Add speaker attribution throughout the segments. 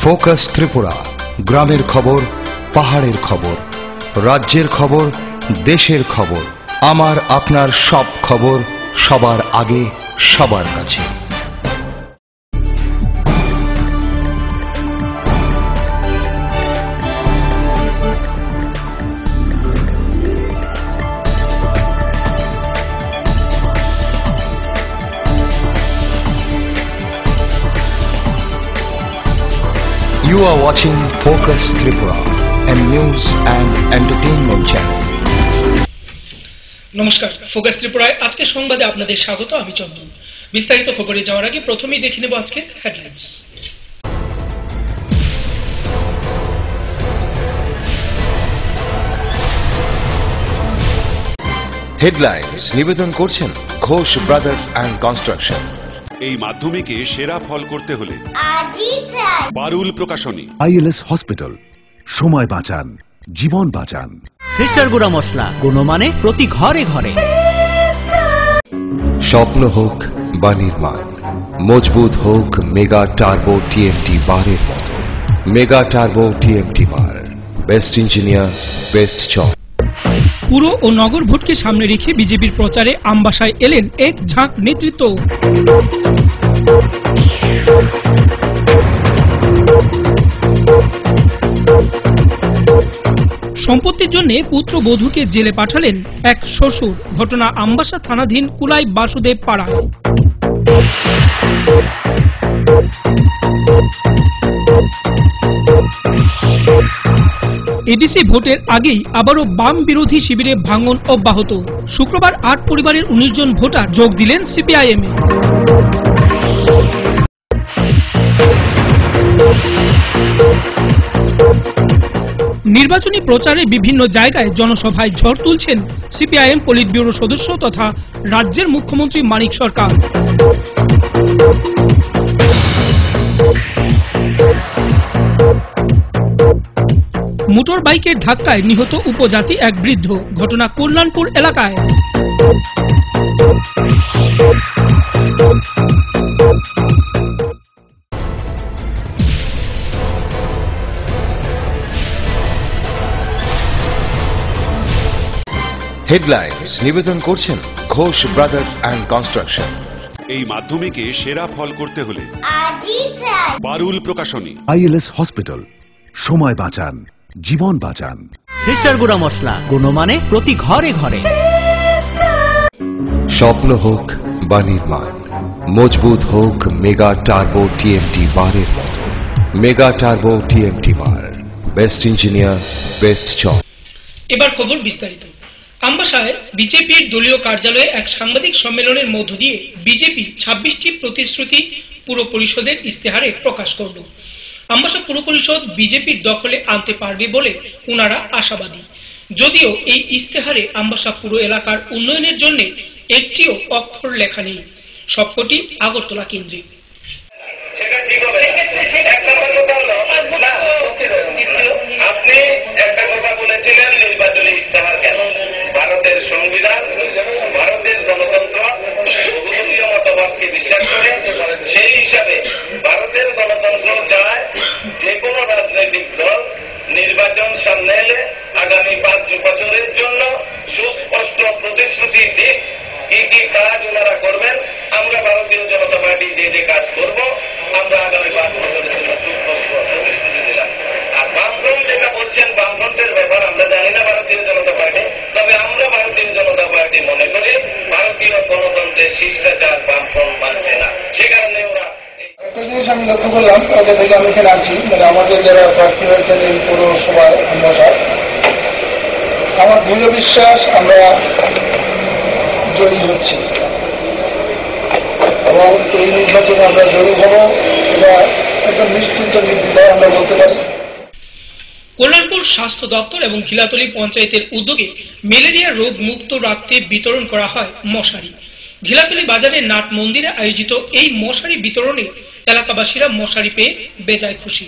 Speaker 1: Focus Tripura, গ্রামের খবর, পাহাড়ের খবর, রাজ্যের খবর, দেশের খবর, আমার আপনার সব খবর সবার আগে সবার কাছে। You are watching Focus Tripura, a news and entertainment channel.
Speaker 2: নমস্কার, ফোকাস ত্রিপুরায় আজকে সংবাদে আপনাদের স্বাগত। আমি চন্দন। বিস্তারিত খবরে যাওয়ার আগে প্রথমেই দেখে নেব আজকে হেডলাইন্স।
Speaker 3: হেডলাইন্স নিবেদন করছেন ঘোষ ব্রাদার্স অ্যান্ড কনস্ট্রাকশন।
Speaker 4: এই মাধ্যমিকে সেরা ফল করতে হলে পারুল প্রকাশনী।
Speaker 5: ILS হসপিটাল, সময় বাঁচান, জীবন বাঁচান।
Speaker 6: সিস্টার গুঁড়া মশলা, গুণমানে প্রতি ঘরে ঘরে।
Speaker 3: স্বপ্ন হোক বা নির্মাণ, মজবুত হোক মেগা টার্বো টিএমটি বারের মতো। Mega turbo TMT bar, best engineer, best চক।
Speaker 2: পুর ও নগর ভোটকে সামনে রেখে বিজেপির প্রচারে আমবাসায় এলেন এক ঝাঁক নেতৃত্ব। সম্পত্তির জন্য পুত্রবধূকে জেলে পাঠালেন এক শ্বশুর। ঘটনা আমবাসা থানাধীন কুলাই বাসুদেব পাড়ায়। এডিসি ভোটের আগেই আবারও বাম বিরোধী শিবিরে ভাঙন অব্যাহত। শুক্রবার ৮ পরিবারের ১৯ জন ভোটার যোগ দিলেন সিপিআইএম এ। নির্বাচনী প্রচারে বিভিন্ন জায়গায় জনসভায় ঝড় তুলছেন সিপিআইএম পলিট ব্যুরো সদস্য তথা রাজ্যের মুখ্যমন্ত্রী মানিক সরকার। মোটর বাইকের ধাক্কায় নিহত উপজাতি এক বৃদ্ধ। ঘটনা কল্যাণপুর এলাকায়।
Speaker 3: হেডলাইন্স নিবেদন করছেন ঘোষ ব্রাদার্স অ্যান্ড কনস্ট্রাকশন।
Speaker 4: এই মাধ্যমিকে সেরা ফল করতে হলে পারুল প্রকাশনী।
Speaker 5: ILS হসপিটাল, সময় বাঁচান, জীবন বাঁচান।
Speaker 6: সিস্টার গুঁড়া মশলা, গুণমানে প্রতি ঘরে ঘরে।
Speaker 3: স্বপ্ন হোক বা নির্মাণ, মজবুত হোক মেগা টার্বো টিএমটি বারের মতো। Mega turbo TMT bar, best engineer, best চক।
Speaker 2: এবার খবর বিস্তারিত। আমবাসায় বিজেপির দলীয় কার্যালয়ে এক সাংবাদিক সম্মেলনের মধ্য দিয়ে বিজেপি ২৬টি প্রতিশ্রুতি পুর পরিষদের ইস্তেহারে প্রকাশ করল। আমবাসা পুর পরিষদ বিজেপির দখলে আনতে পারবে বলে উনারা আশাবাদী। যদিও এই ইস্তেহারে আমবাসা পুর এলাকার উন্নয়নের জন্য একটিও অক্ষর লেখা নেই। সবকটি আগরতলা কেন্দ্রিক।
Speaker 7: আপনি একটা কথা বলেছিলেন, নির্বাচনী ইস্তেহার কেন? ভারতের সংবিধান, ভারতের গণতন্ত্র বহুদলীয় মতবাদকে বিশ্বাস করে। সেই হিসাবে ভারতের গণতন্ত্র চায় যে কোনো রাজনৈতিক দল নির্বাচন সামনে এলে আগামী ৫ বছরের জন্য সুস্পষ্ট প্রতিশ্রুতি দিক, কি কি কাজ ওনারা করবেন। আমরা ভারতীয় জনতা পার্টি যে যে কাজ করব আমরা আগামী ৫ বছরের জন্য সুস্পষ্ট প্রতিশ্রুতি দিলাম। আর বামফ্রন্ট যেটা বলছেন, বামফ্রন্টের ব্যাপার আমরা জানি না ভারতীয় জনতা পার্টি। তবে আমরা ভারতীয় জনতা পার্টি মনে করি ভারতীয় গণতন্ত্রের শিষ্টাচার বামফ্রন্ট মানছে না। সে কারণে ওরা
Speaker 8: একটা জিনিস আমি লক্ষ্য করলাম, আগে থেকে আমি এখানে আছি, মানে আমাদের যারা প্রার্থী হয়েছেন এই পৌরসভার আমবাসার, আমার দৃঢ় বিশ্বাস আমরা জয়ী হচ্ছি এবং এই নির্বাচনে আমরা জয়ী হব। এটা একদম নিশ্চিন্ত নির্দ্বিধায় আমরা বলতে পারি।
Speaker 2: কল্যাণপুর স্বাস্থ্য দপ্তর এবং ঘিলাতলি পঞ্চায়েতের উদ্যোগে ম্যালেরিয়া রোগ মুক্ত রাখতে বিতরণ করা হয় মশারি। ঘিলাতলি বাজারের নাট মন্দিরে আয়োজিত এই মশারি বিতরণে এলাকাবাসীরা মশারি পেয়ে বেজায় খুশি।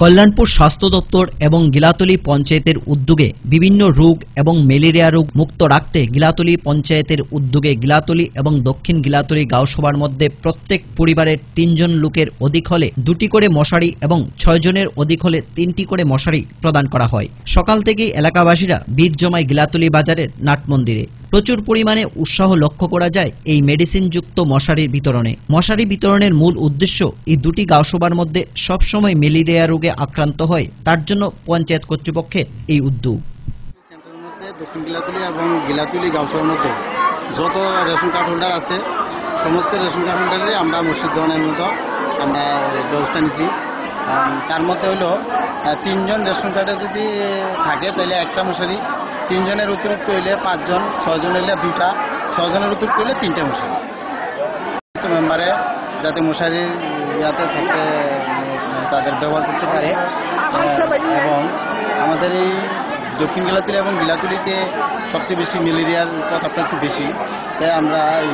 Speaker 6: কল্যাণপুর স্বাস্থ্য দপ্তর এবং গিলাতলী পঞ্চায়েতের উদ্যোগে বিভিন্ন রোগ এবং ম্যালেরিয়া রোগ মুক্ত রাখতে গিলাতলী পঞ্চায়েতের উদ্যোগে গিলাতলী এবং দক্ষিণ গিলাতলী গাঁওসভার মধ্যে প্রত্যেক পরিবারের 3 জন লোকের অধিক হলে 2টি করে মশারি এবং 6 জনের অধিক হলে 3টি করে মশারি প্রদান করা হয়। সকাল থেকেই এলাকাবাসীরা ভিড় জমায় গিলাতলী বাজারের নাট মন্দিরে। প্রচুর পরিমাণে উৎসাহ লক্ষ্য করা যায় এই মেডিসিনযুক্ত মশারির বিতরণে। মশারি বিতরণের মূল উদ্দেশ্য এই দুটি গাঁওসভার মধ্যে সবসময় ম্যালেরিয়া রোগে আক্রান্ত হয়, তার জন্য পঞ্চায়েত কর্তৃপক্ষের এই উদ্যোগ।
Speaker 9: সেন্টারের মধ্যে দক্ষিণ গিলাতলী এবং গিলাতলী গাঁওসভার মধ্যে যত রেশন কার্ড হোল্ডার আছে সমস্ত রেশন কার্ড হোল্ডারে আমরা মসজিদ গ্রহণের মতো আমরা ব্যবস্থা নিছি। তার মধ্যে হলো 3 জন রেশন কার্ডে যদি থাকে তাহলে একটা মশারি, 3 জনের অতিরিক্ত হইলে 5 জন, 6 জন হইলে 2টা, 6 জনের অতিরিক্ত হইলে 3টা মশারি। মেম্বারে যাতে মশারির ইয়াতে থাকতে তাদের ব্যবহার করতে পারে এবং আমাদের এই দক্ষিণ গিলাতলী এবং গিলাতলীতে সবচেয়ে বেশি ম্যালেরিয়ার কথাটা একটু বেশি, তাই আমরা এই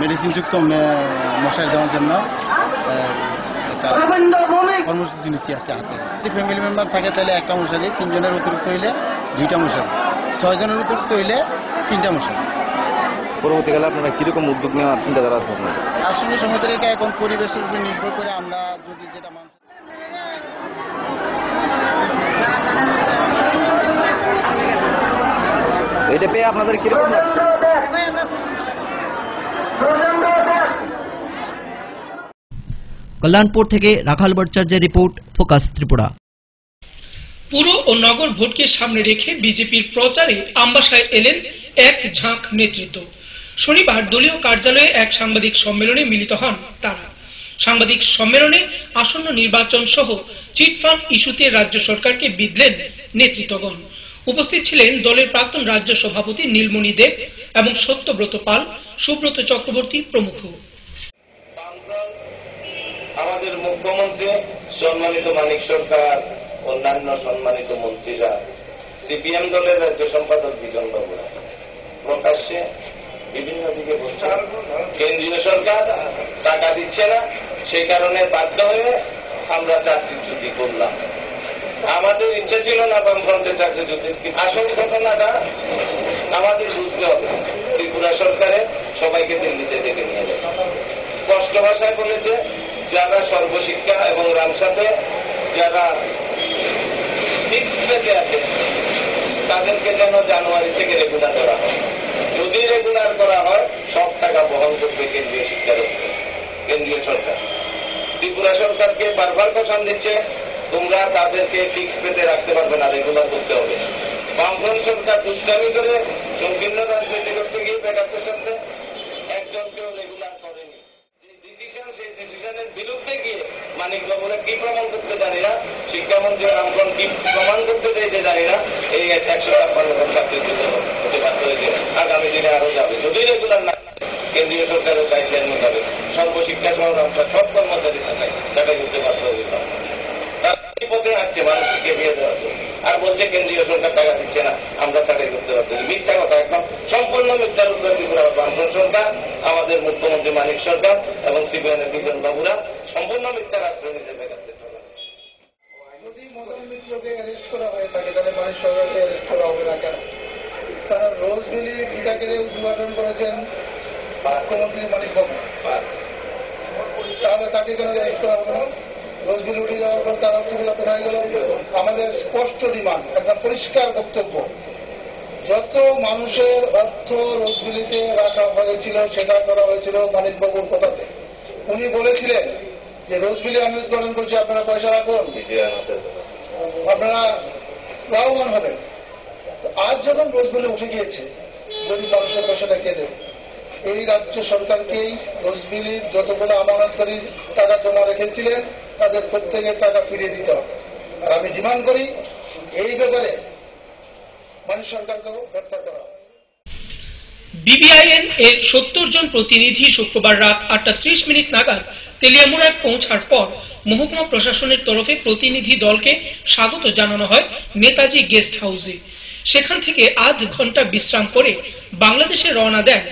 Speaker 9: মেডিসিনযুক্ত মশারি দেওয়ার জন্য কর্মসূচি নিচ্ছি আজকে হাতে। যদি ফ্যামিলি মেম্বার থাকে তাহলে একটা মশারি, 3 জনের অতিরিক্ত হইলে 2টা মশারি, 6 জনের অতিরিক্ত হইলে 3টা মশারি।
Speaker 10: পরবর্তীকালে আপনারা কিরকম উদ্যোগ নেওয়ার চিন্তাধারা আছে আপনার?
Speaker 9: আসলে সমুদ্রে এখন পরিবেশের উপর নির্ভর করে আমরা যদি যেটা
Speaker 10: এটা পেয়ে আপনাদের কিরকম লাগছে?
Speaker 6: কল্যাণপুর থেকে রাখাল ভট্টাচার্যের রিপোর্ট, ফোকাস ত্রিপুরা।
Speaker 2: পুর ও নগর ভোটকে সামনে রেখে বিজেপির প্রচারে আমবাসায় এলেন এক ঝাঁক নেতৃত্ব। শনিবার দলীয় কার্যালয়ে এক সাংবাদিক সম্মেলনে মিলিত হন তারা। সাংবাদিক সম্মেলনে আসন্ন নির্বাচন সহ চিটফান্ড ইস্যুতে রাজ্য সরকারকে বিঁধলেন নেতৃত্বগণ। উপস্থিত ছিলেন দলের প্রাক্তন রাজ্য সভাপতি নীলমণি দেব এবং সত্যব্রত পাল, সুব্রত চক্রবর্তী প্রমুখ।
Speaker 7: আমাদের মুখ্যমন্ত্রী, সম্মানিত মানিক সরকার, অন্যান্য সম্মানিত মন্ত্রীরা, সিপিএম দলের রাজ্য সম্পাদক বিজন বাবুরা প্রকাশ্যে বিভিন্ন দিকে বলছেন কেন্দ্রীয় সরকার টাকা দিচ্ছে না, সেই কারণে বাধ্য হয়ে আমরা চাকরিচ্যুতি করলাম। আমাদের ইচ্ছা ছিল না বামফ্রন্টের চাকরিচ্যুতি। আসল ঘটনাটা আমাদের বুঝতে হবে। ত্রিপুরা সরকারে সবাইকে দিল্লিতে ডেকে নিয়ে যাবে। স্পষ্ট ভাষায় বলেছে যারা সর্বশিক্ষা এবং রামসাতে যারা ফিক্সড পেতে আছে তাদেরকে যেন জানুয়ারি থেকে রেগুলার করা হয়। যদি রেগুলার করা হয় সব টাকা বহন করবে কেন্দ্রীয় শিক্ষা দপ্তর, কেন্দ্রীয় সরকার। ত্রিপুরা সরকারকে বারবার ঘোষণা দিচ্ছে তোমরা তাদেরকে ফিক্স পেতে রাখতে পারবে না, রেগুলার করতে হবে। বামফ্রন্ট সরকার দুষ্টামি করে সংকীর্ণ রাজনীতি করতে গিয়ে বেকারদের সামনে একজনকেও রেগুলার করেনি। সেই ডিসিশনের বিরুদ্ধে গিয়ে মানিক বাবুরা কি প্রমাণ করতে জানি না, শিক্ষামন্ত্রী রামফ্রন্ট কি প্রমাণ করতে চাইছে জানি না, এই 156 চাকরিচ্যুত হতে বাধ্য হয়েছে। আগামী দিনে আরো যাবে যদি রেগুলার না কেন্দ্রীয় সরকারের গাইডলাইন মোতাবেক সর্বশিক্ষা সহ রামসার সব কর্মচারী চাকরি করতে বাধ্য হয়ে যেত। পথে হাঁটছে মানুষকে বিয়ে দেওয়ার জন্য আর বলছে কেন্দ্রীয় সরকার টাকা দিচ্ছে না, আমরা চাকরি করতে পারছি। মিথ্যা কথা, একদম সম্পূর্ণ মিথ্যার উপর ত্রিপুরা বামফ্রন্ট সরকার, আমাদের মুখ্যমন্ত্রী মানিক সরকার এবং সিপিএমের বিজন বাবুরা সম্পূর্ণ মিথ্যার আশ্রয় নিচ্ছে বেকারদের।
Speaker 8: যদি মদন মিত্রকে অ্যারেস্ট করা হয়ে থাকে তাহলে মানিক সরকারকে অ্যারেস্ট করা হবে না কেন? কারণ রোজভ্যালি টিকাকেরে উদ্ঘাটন করেছেন মুখ্যমন্ত্রী মানিক বাবু, তাহলে তাকে কেন অ্যারেস্ট করা হবে না? রোজভ্যালি উঠে যাওয়ার পর তার অর্থগুলো কোথায় গেল? আমাদের স্পষ্ট ডিমান্ড, একটা পরিষ্কার বক্তব্য, যত মানুষের অর্থ রোজভ্যালিতে রাখা হয়েছিল সেটা করা হয়েছিল মানিক বাবুর কথাতে। উনি বলেছিলেন যে রোজভ্যালি আমি উদ্ঘাটন করছি, আপনারা পয়সা রাখুন, আপনারা লাভবান হবেন। আজ যখন রোজভ্যালি উঠে গিয়েছে, যদি মানুষের পয়সাটা কে দেবে? এই রাজ্য সরকারকেই রোজভ্যালির যতগুলো আমানতকারী টাকা জমা রেখেছিলেন তাদের প্রত্যেকের টাকা ফিরিয়ে দিতে হবে। আর আমি ডিমান্ড করি এই ব্যাপারে মানিক সরকারকেও গ্রেফতার করা।
Speaker 2: বিবিআইএন এর 70 জন প্রতিনিধি শুক্রবার রাত 8:30 নাগাদ তেলিয়ামুড়ায় পৌঁছার পর মহকুমা প্রশাসনের তরফে প্রতিনিধি দলকে স্বাগত জানানো হয় নেতাজি গেস্ট হাউসে। সেখান থেকে আধ ঘন্টা বিশ্রাম করে বাংলাদেশে রওনা দেন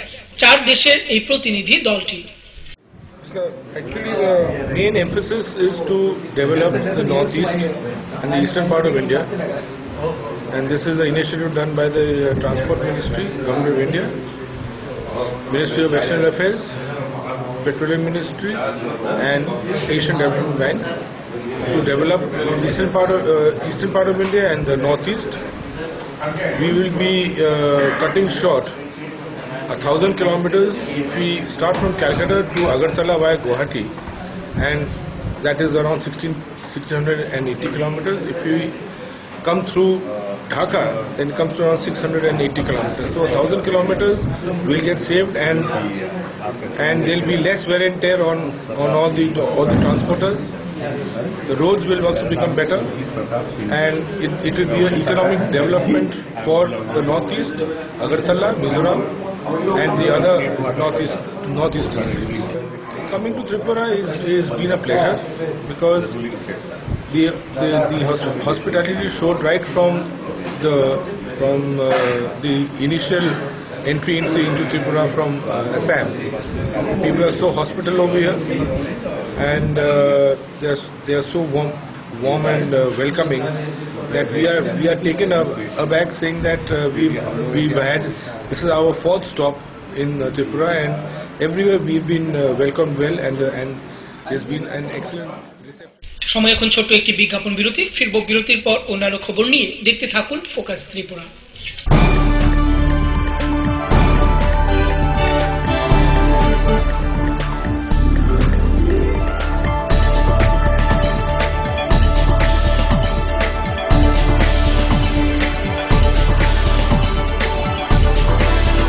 Speaker 2: 4 দেশের এই প্রতিনিধি দলটি।
Speaker 11: Actually, the main emphasis is to develop the northeast and the eastern part of India, and this is an initiative done by the Transport Ministry, Government of India, Ministry of External Affairs, Petroleum Ministry, and Asian Development Bank to develop eastern part of India and the northeast. We will be cutting short 1,000 kilometers if we start from Calcutta to Agartala via Guwahati, and that is around 1680 kilometers. If we come through Dhaka, then it comes to around 680 kilometers. So 1,000 kilometers will get saved, and there will be less wear and tear on all the transporters. The roads will also become better, and it will be an economic development for the northeast, Agartala, Mizoram, and the other northeastern states. Coming to Tripura is been a pleasure, because the hospitality showed right from the initial entry into Tripura from Assam. People are so hospitable over here, and they are so warm and welcoming that we are taken aback, saying that we've had, this is our 4th stop in Tripura, and everywhere we've been welcomed well, and there's been an excellent reception.
Speaker 2: সময় এখন ছোট্ট একটি বিজ্ঞাপন বিরতি, ফিরব বিরতির পর অন্যান্য খবর নিয়ে। দেখতে থাকুন focus Tripura.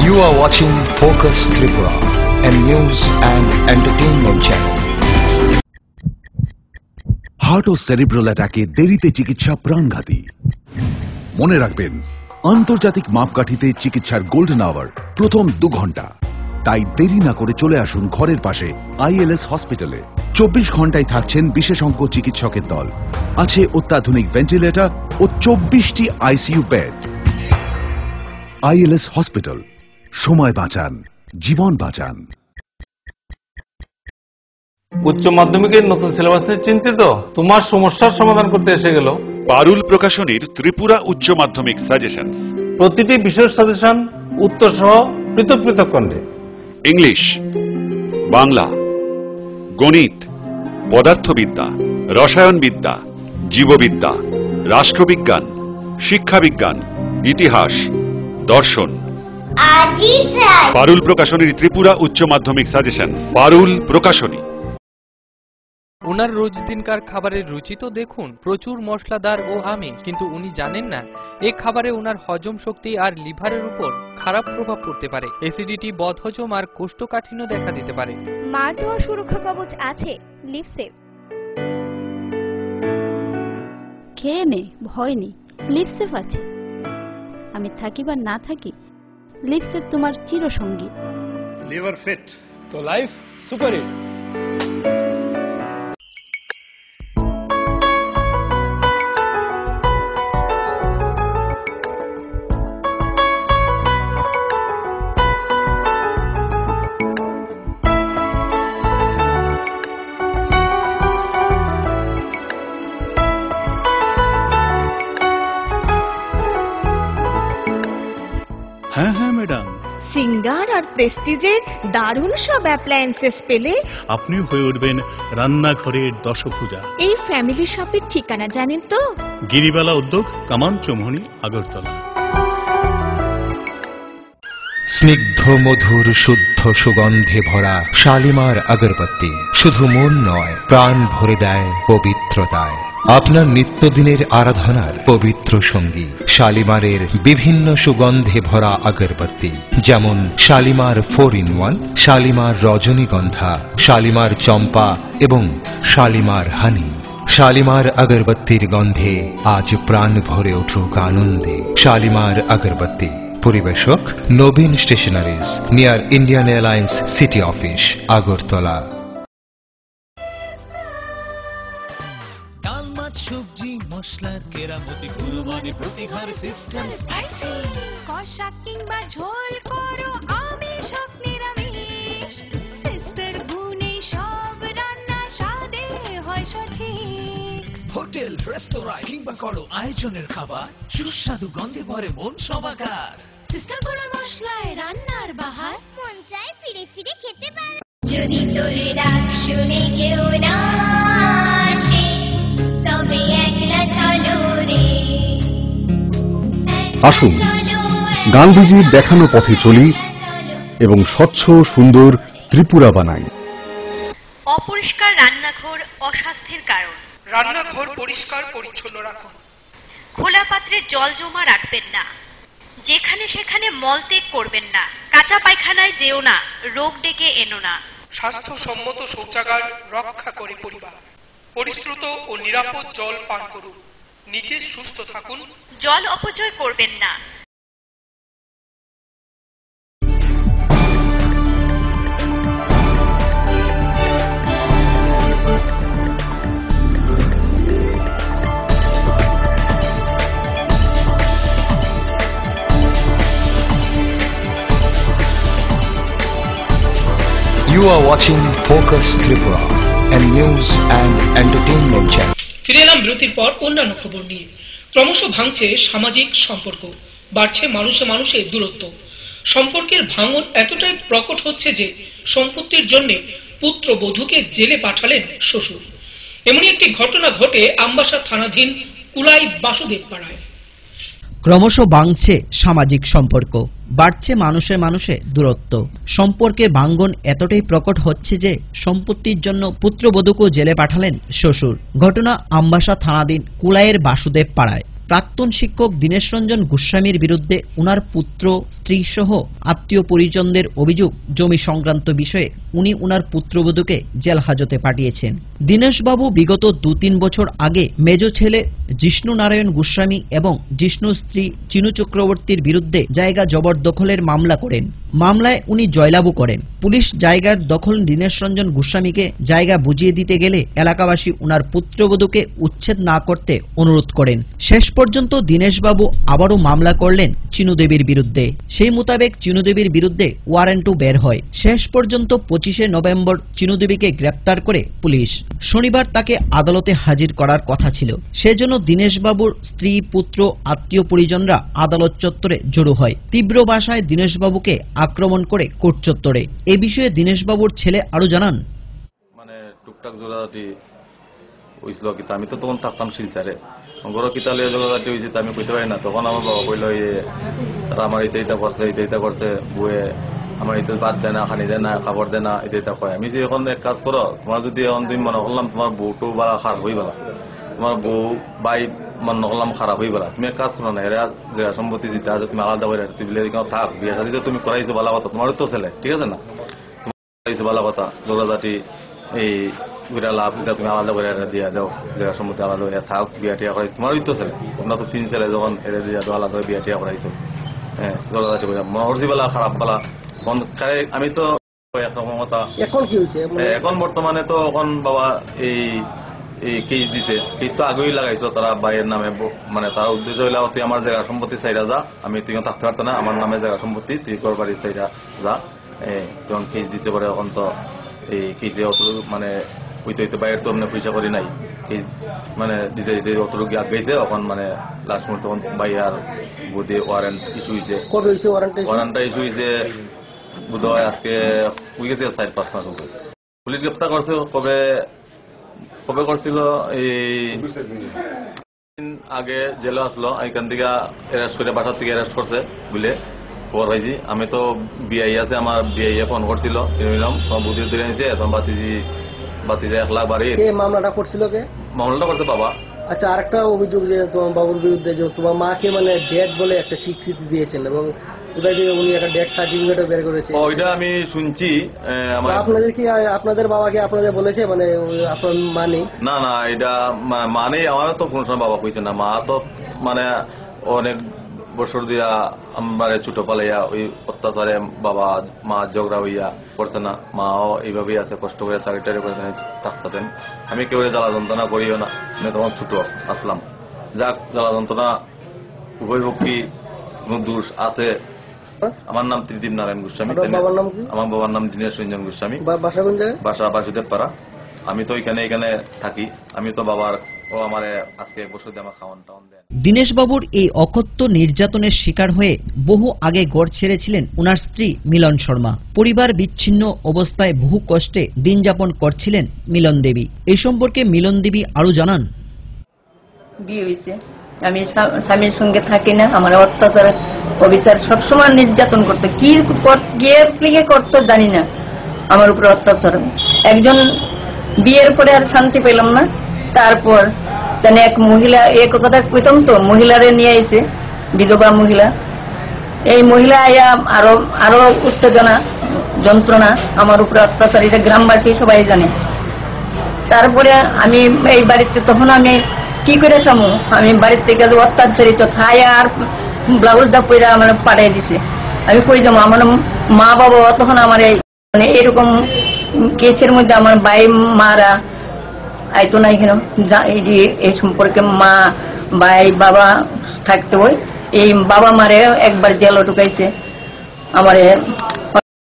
Speaker 1: You are watching Focus Tripura, a news and entertainment channel.
Speaker 5: Heart ও সেরিব্রাল অ্যাটাকে দেরিতে চিকিৎসা প্রাণঘাতী। মনে রাখবেন, আন্তর্জাতিক মাপকাঠিতে চিকিৎসার গোল্ডেন আওয়ার প্রথম 2 ঘন্টা। তাই দেরি না করে চলে আসুন ঘরের পাশে ILS হসপিটালে। 24 ঘন্টায় থাকছেন বিশেষজ্ঞ চিকিৎসকের দল, আছে অত্যাধুনিক ভেন্টিলেটর ও 24টি ICU বেড। ILS হসপিটাল, সময় বাঁচান, জীবন বাঁচান।
Speaker 12: উচ্চ মাধ্যমিকের নতুন সিলেবাস নিয়ে চিন্তিত? তোমার সমস্যার সমাধান করতে এসে গেল
Speaker 4: পারুল প্রকাশনীর ত্রিপুরা উচ্চ মাধ্যমিক সাজেশনস।
Speaker 12: প্রতিটি বিষয়ের সাজেশন উত্তর সহ পৃথক পৃথক খণ্ডে।
Speaker 4: ইংলিশ, বাংলা, গণিত, পদার্থবিদ্যা, রসায়নবিদ্যা, জীববিদ্যা, রাষ্ট্রবিজ্ঞান, শিক্ষাবিজ্ঞান, ইতিহাস, দর্শন। পারুল প্রকাশনীর ত্রিপুরা উচ্চ মাধ্যমিক সাজেশনস। পারুল প্রকাশনী।
Speaker 13: ওনার রোজ দিনকার খাবারের রুচি তো দেখুন, প্রচুর মশলাদার ও আমিষ, কিন্তু উনি জানেন না এই খাবারে ওনার হজম শক্তি আর লিভারের উপর খারাপ প্রভাব পড়তে পারে। অ্যাসিডিটি, বদহজম আর কোষ্ঠকাঠিন্য দেখা দিতে পারে।
Speaker 14: মার দেওয়া সুরক্ষা কবচ আছে লিভসেভ। খেয়ে নে, ভয় নেই, লিভসেভ আছে। আমি থাকি বা না থাকি, লিভসেভ তোমার চিরসঙ্গী।
Speaker 15: লিভার ফিট তো লাইফ সুপার হিট।
Speaker 16: হ্যাঁ হ্যাঁ ম্যাডাম,
Speaker 17: সিঙ্গার আর প্রেস্টিজের দারুণ সব অ্যাপ্লায়েন্সেস পেলে
Speaker 16: আপনিও হয়ে উঠবেন রান্নাঘরের দশভুজা।
Speaker 17: এই ফ্যামিলি শপের ঠিকানা জানেন তো?
Speaker 16: গিরিবালা উদ্যোগ, কামান চৌমুহনী, আগরতলা।
Speaker 1: স্নিগ্ধ মধুর শুদ্ধ সুগন্ধে ভরা শালিমার আগরবাতি শুধু মন নয়, প্রাণ ভরে দেয় পবিত্রতায়। আপনার নিত্যদিনের আরাধনার পবিত্র সঙ্গী শালিমারের বিভিন্ন সুগন্ধে ভরা আগরবাতি, যেমন শালিমার 4-in-1, শালিমার রজনীগন্ধা, শালিমার চম্পা এবং শালিমার হানি। শালিমার আগরবাতির গন্ধে আজ প্রাণ ভরে উঠুক আনন্দে। শালিমার আগরবাতি। পরিবেশক Nabin stationeries, near Indian airlines city office, Agartala.
Speaker 18: ডাল, মাছ, সবজি, মশলার কেরামতি, গুণমানে প্রতিঘার সিস্টেম স্পাইসি।
Speaker 19: কষা কিংবা ঝোল করো আমিষ হোক নিরামিষ, সিস্টার গুণে সব
Speaker 18: হয় সঠিক। হোটেল, রেস্তোরাঁ কিংবা করো আয়োজনের খাবার, সুস্বাদু গন্ধে ভরে মন সমাকার।
Speaker 19: সিস্টার গুঁড়া মশলায় রান্নার বাহার, মন চায় ফিরে ফিরে খেতে পারে। যদি তোর ডাক শুনে কেউ না আসে, তবে একলা চলো রে।
Speaker 20: আসুন গান্ধীজির দেখানো পথে চলি এবং স্বচ্ছ সুন্দর ত্রিপুরা বানাই।
Speaker 21: অপরিষ্কার রান্নাঘর অস্বাস্থ্যের কারণ।
Speaker 2: রান্নাঘর পরিষ্কার পরিচ্ছন্ন রাখুন।
Speaker 21: খোলা পাত্রে জল জমা রাখবেন না। যেখানে সেখানে মলত্যাগ করবেন না। কাঁচা পায়খানায় যেও না, রোগ ডেকে এনো না।
Speaker 2: স্বাস্থ্যসম্মত শৌচাগার রক্ষা করে পরিবার। পরিশ্রুত ও নিরাপদ জল পান করুন। নিজে সুস্থ থাকুন।
Speaker 21: জল অপচয় করবেন না।
Speaker 1: You are watching Focus Tripura, a news and entertainment channel.
Speaker 2: ফিরে এলাম বিরতির পর অন্যান্য খবর নিয়ে। ক্রমশ ভাঙছে সামাজিক সম্পর্ক, বাড়ছে মানুষে মানুষে দূরত্ব। সম্পর্কের ভাঙন এতটাই প্রকট হচ্ছে যে সম্পত্তির জন্য পুত্রবধূকে জেলে পাঠালেন শ্বশুর। এমনই একটি ঘটনা ঘটে আমবাসা থানাধীন কুলাই বাসুদেব পাড়ায়।
Speaker 6: ক্রমশ ভাঙছে সামাজিক সম্পর্ক, বাড়ছে মানুষে মানুষে দূরত্ব। সম্পর্কের ভাঙ্গন এতটাই প্রকট হচ্ছে যে সম্পত্তির জন্য পুত্রবধূকে জেলে পাঠালেন শ্বশুর। ঘটনা আমবাসা থানাধীন কুলাইয়ের বাসুদেব পাড়ায়। প্রাক্তন শিক্ষক দীনেশ রঞ্জন গোস্বামীর বিরুদ্ধে উনার পুত্র, স্ত্রী সহ আত্মীয় পরিজনদের অভিযোগ জমি সংক্রান্ত বিষয়ে উনি উনার পুত্রবধূকে জেল হাজতে পাঠিয়েছেন। দীনেশবাবু বিগত 2-3 বছর আগে মেজ ছেলে জিষ্ণু নারায়ণ গোস্বামী এবং জিষ্ণুর স্ত্রী চিনু চক্রবর্তীর বিরুদ্ধে জায়গা জবরদখলের মামলা করেন। মামলায় উনি জয়লাভও করেন। পুলিশ জায়গার দখল দীনেশ রঞ্জন গোস্বামীকে জায়গা বুঝিয়ে দিতে গেলে এলাকাবাসী উনার পুত্রবধূকে উচ্ছেদ না করতে অনুরোধ করেন। শেষ পর্যন্ত দীনেশবাবু আবারও মামলা করলেন চিনুদেবীর বিরুদ্ধে। সেই মোতাবেক চিনুদেবীর বিরুদ্ধে ওয়ারেন্টও বের হয়। শেষ পর্যন্ত 25শে নভেম্বর চিনুদেবীকে গ্রেপ্তার করে পুলিশ। শনিবার তাকে আদালতে হাজির করার কথা ছিল। সেজন্য দীনেশবাবুর স্ত্রী, পুত্র, আত্মীয় পরিজনরা আদালত চত্বরে জড়ো হয়। তীব্র ভাষায় দীনেশবাবুকে আক্রমণ করে কোর্ট চত্বরে। এ বিষয়ে দীনেশবাবুর ছেলে আরো জানান,
Speaker 12: মানে টুকটাক জোড়াটি হয়েছিল কিতা, আমি তো তখন থাকতাম শিলচারে। গরো কিতা লিয়ে জোড়াটি হয়েছে আমি কইতে পারি না। তখন আমার বাবা কইল তারা আমার ইটা করছে, ইটা করছে, বউয়ে আমার ইতে বাদ দেয় না, খানি দেয় না, খাবার দেয় না, এটা কয়। আমি যে এখন এক কাজ করো, তোমার যদি এখন তুমি মনে করলাম তোমার বউটো বাড়া খারাপ হয়ে বেলা, তোমার বউ বাই মনে করলাম খারাপ হয়ে বেলা, তুমি এক কাজ করো না, এরা যে সম্পত্তি যেটা আছে তুমি আলাদা করে তুমি থাক, বিয়ে শাদিতে তুমি করাইছো ভালো কথা, তোমারও তো ছেলে, ঠিক আছে না, তুমি করাইছো ভালো কথা, জোড়াজাটি এই লাভ তুমি আলাদা করে দিয়া দাও, জায়গা সম্পত্তি আলাদা করে থাক, বিয়া টিয়া করাই, তোমারই তো ছেলে, তোমরা তো 3 ছেলে, যখন এরা দিয়া দাও আলাদা করে বিয়া টিয়া করাইছো। হ্যাঁ, জোড়াজাটি করে মহর্ষি বেলা খারাপ বেলা। আমি তো একরকম কথা। এখন কি হয়েছে? এখন বর্তমানে তো এখন বাবা এই কেস দিছে, কেস তো আগেই লাগাইছো তারা বাইয়ের নামে, মানে তার উদ্দেশ্য হইলা তুই আমার জায়গা সম্পত্তি চাইরা যা, আমি তুই থাকতে পারতো না, আমার নামে জায়গা সম্পত্তি তুই কর বাড়ি চাইরা যা। যখন কেস দিছে পরে এখন তো এই কেসে অত মানে হইতে বাইরের তো আমরা পয়সা করি নাই, মানে দিতে দিতে অতটুকু আগাইছে। এখন মানে লাস্ট মুহূর্তে তখন ভাই আর বোধে ওয়ারেন্ট ইস্যু হয়েছে। কবে হয়েছে ওয়ারেন্টটা ইস্যু হয়েছে? বোধ হয় আজকে হয়ে গেছে 4-5 মাস উপরে। পুলিশ গ্রেপ্তার করছে কবে কবে করছিল? এই আগে জেলে আসলো, এখান থেকে অ্যারেস্ট করে, বাসার থেকে অ্যারেস্ট করছে বুঝলে খবর পাইছি। আমি তো বিআই আছে, আমার বিআই ফোন করছিল, বুদ্ধি ধরে নিয়েছে, এখন বাতিজা 1 লাখ বাড়ি। মামলাটা করছিল কে? মামলাটা করছে বাবা।
Speaker 22: আচ্ছা, আরেকটা অভিযোগ যে তোমার বাবুর বিরুদ্ধে যে তোমার মাকে মানে ডেড বলে একটা স্বীকৃতি দিয়েছেন এবং কোথায় থেকে উনি একটা ডেথ সার্টিফিকেটও বের করেছে।
Speaker 12: ওইটা আমি শুনছি।
Speaker 22: আপনাদের কি আপনাদের বাবাকে আপনাদের বলেছে মানে আপনার মা নেই?
Speaker 12: না না, এটা মানে আমার তো কোন সময় বাবা কইছে না। মা তো মানে অনেক বছর দিয়া আমার ছোট পালাইয়া ওই অত্যাচারে বাবা মা ঝগড়া হইয়া করছে না। মাও এইভাবেই আছে, কষ্ট করে চাকরি টাকরি করে থাকতেন। আমি কেউ জ্বালা যন্ত্রণা করিও না, আমি তখন ছোট আসলাম। যাক, জ্বালা যন্ত্রণা উভয় পক্ষী কোন দোষ আছে। আমার নাম ত্রিদীপ নারায়ণ গোস্বামী। আমার বাবার নাম দীনেশ রঞ্জন গোস্বামী। বাসা বাসুদেব পাড়া। আমি তো এখানে থাকি, আমি তো বাবার ও আমার আজকে 1 বছর দিয়ে আমার খাওয়ান টাওয়ান দেন।
Speaker 6: দীনেশবাবুর এই অকথ্য নির্যাতনের শিকার হয়ে বহু আগে ঘর ছেড়েছিলেন ওনার স্ত্রী মিলন শর্মা। পরিবার বিচ্ছিন্ন অবস্থায় বহু কষ্টে দিন যাপন করছিলেন মিলন দেবী। এই সম্পর্কে মিলন দেবী আরো জানান।
Speaker 3: বিয়ে হয়েছে, আমি স্বামীর সঙ্গে থাকি না, আমার অত্যাচার অবিচার সবসময় নির্যাতন করতো, কি করতো জানি না, আমার উপরে অত্যাচার। একজন বিয়ের পরে আর শান্তি পেলাম না, তারপর জানি এক মহিলা, এই কথাটা কইতাম তো, মহিলারে নিয়ে আইছে, বিধবা মহিলা। এই মহিলা আয়া আরো উত্তেজনা যন্ত্রণা আমার উপরে অত্যাচার, এটা গ্রামবাসী সবাই জানে। তারপরে আমি এই বাড়িতে, তখন আমি কি করে সামু, আমি বাড়ির থেকে অত্যাচারিত ছায়া আর ব্লাউজটা পরে আমার পাঠিয়ে দিছে। আমি কই যাবো, আমার মা বাবা তখন আমার মানে এরকম কেসের মধ্যে আমার ভাই মারা আইতো না এখানে, এই সম্পর্কে মা ভাই বাবা থাকতে হয়। এই বাবা মারে একবার জেলও ঢুকাইছে, আমার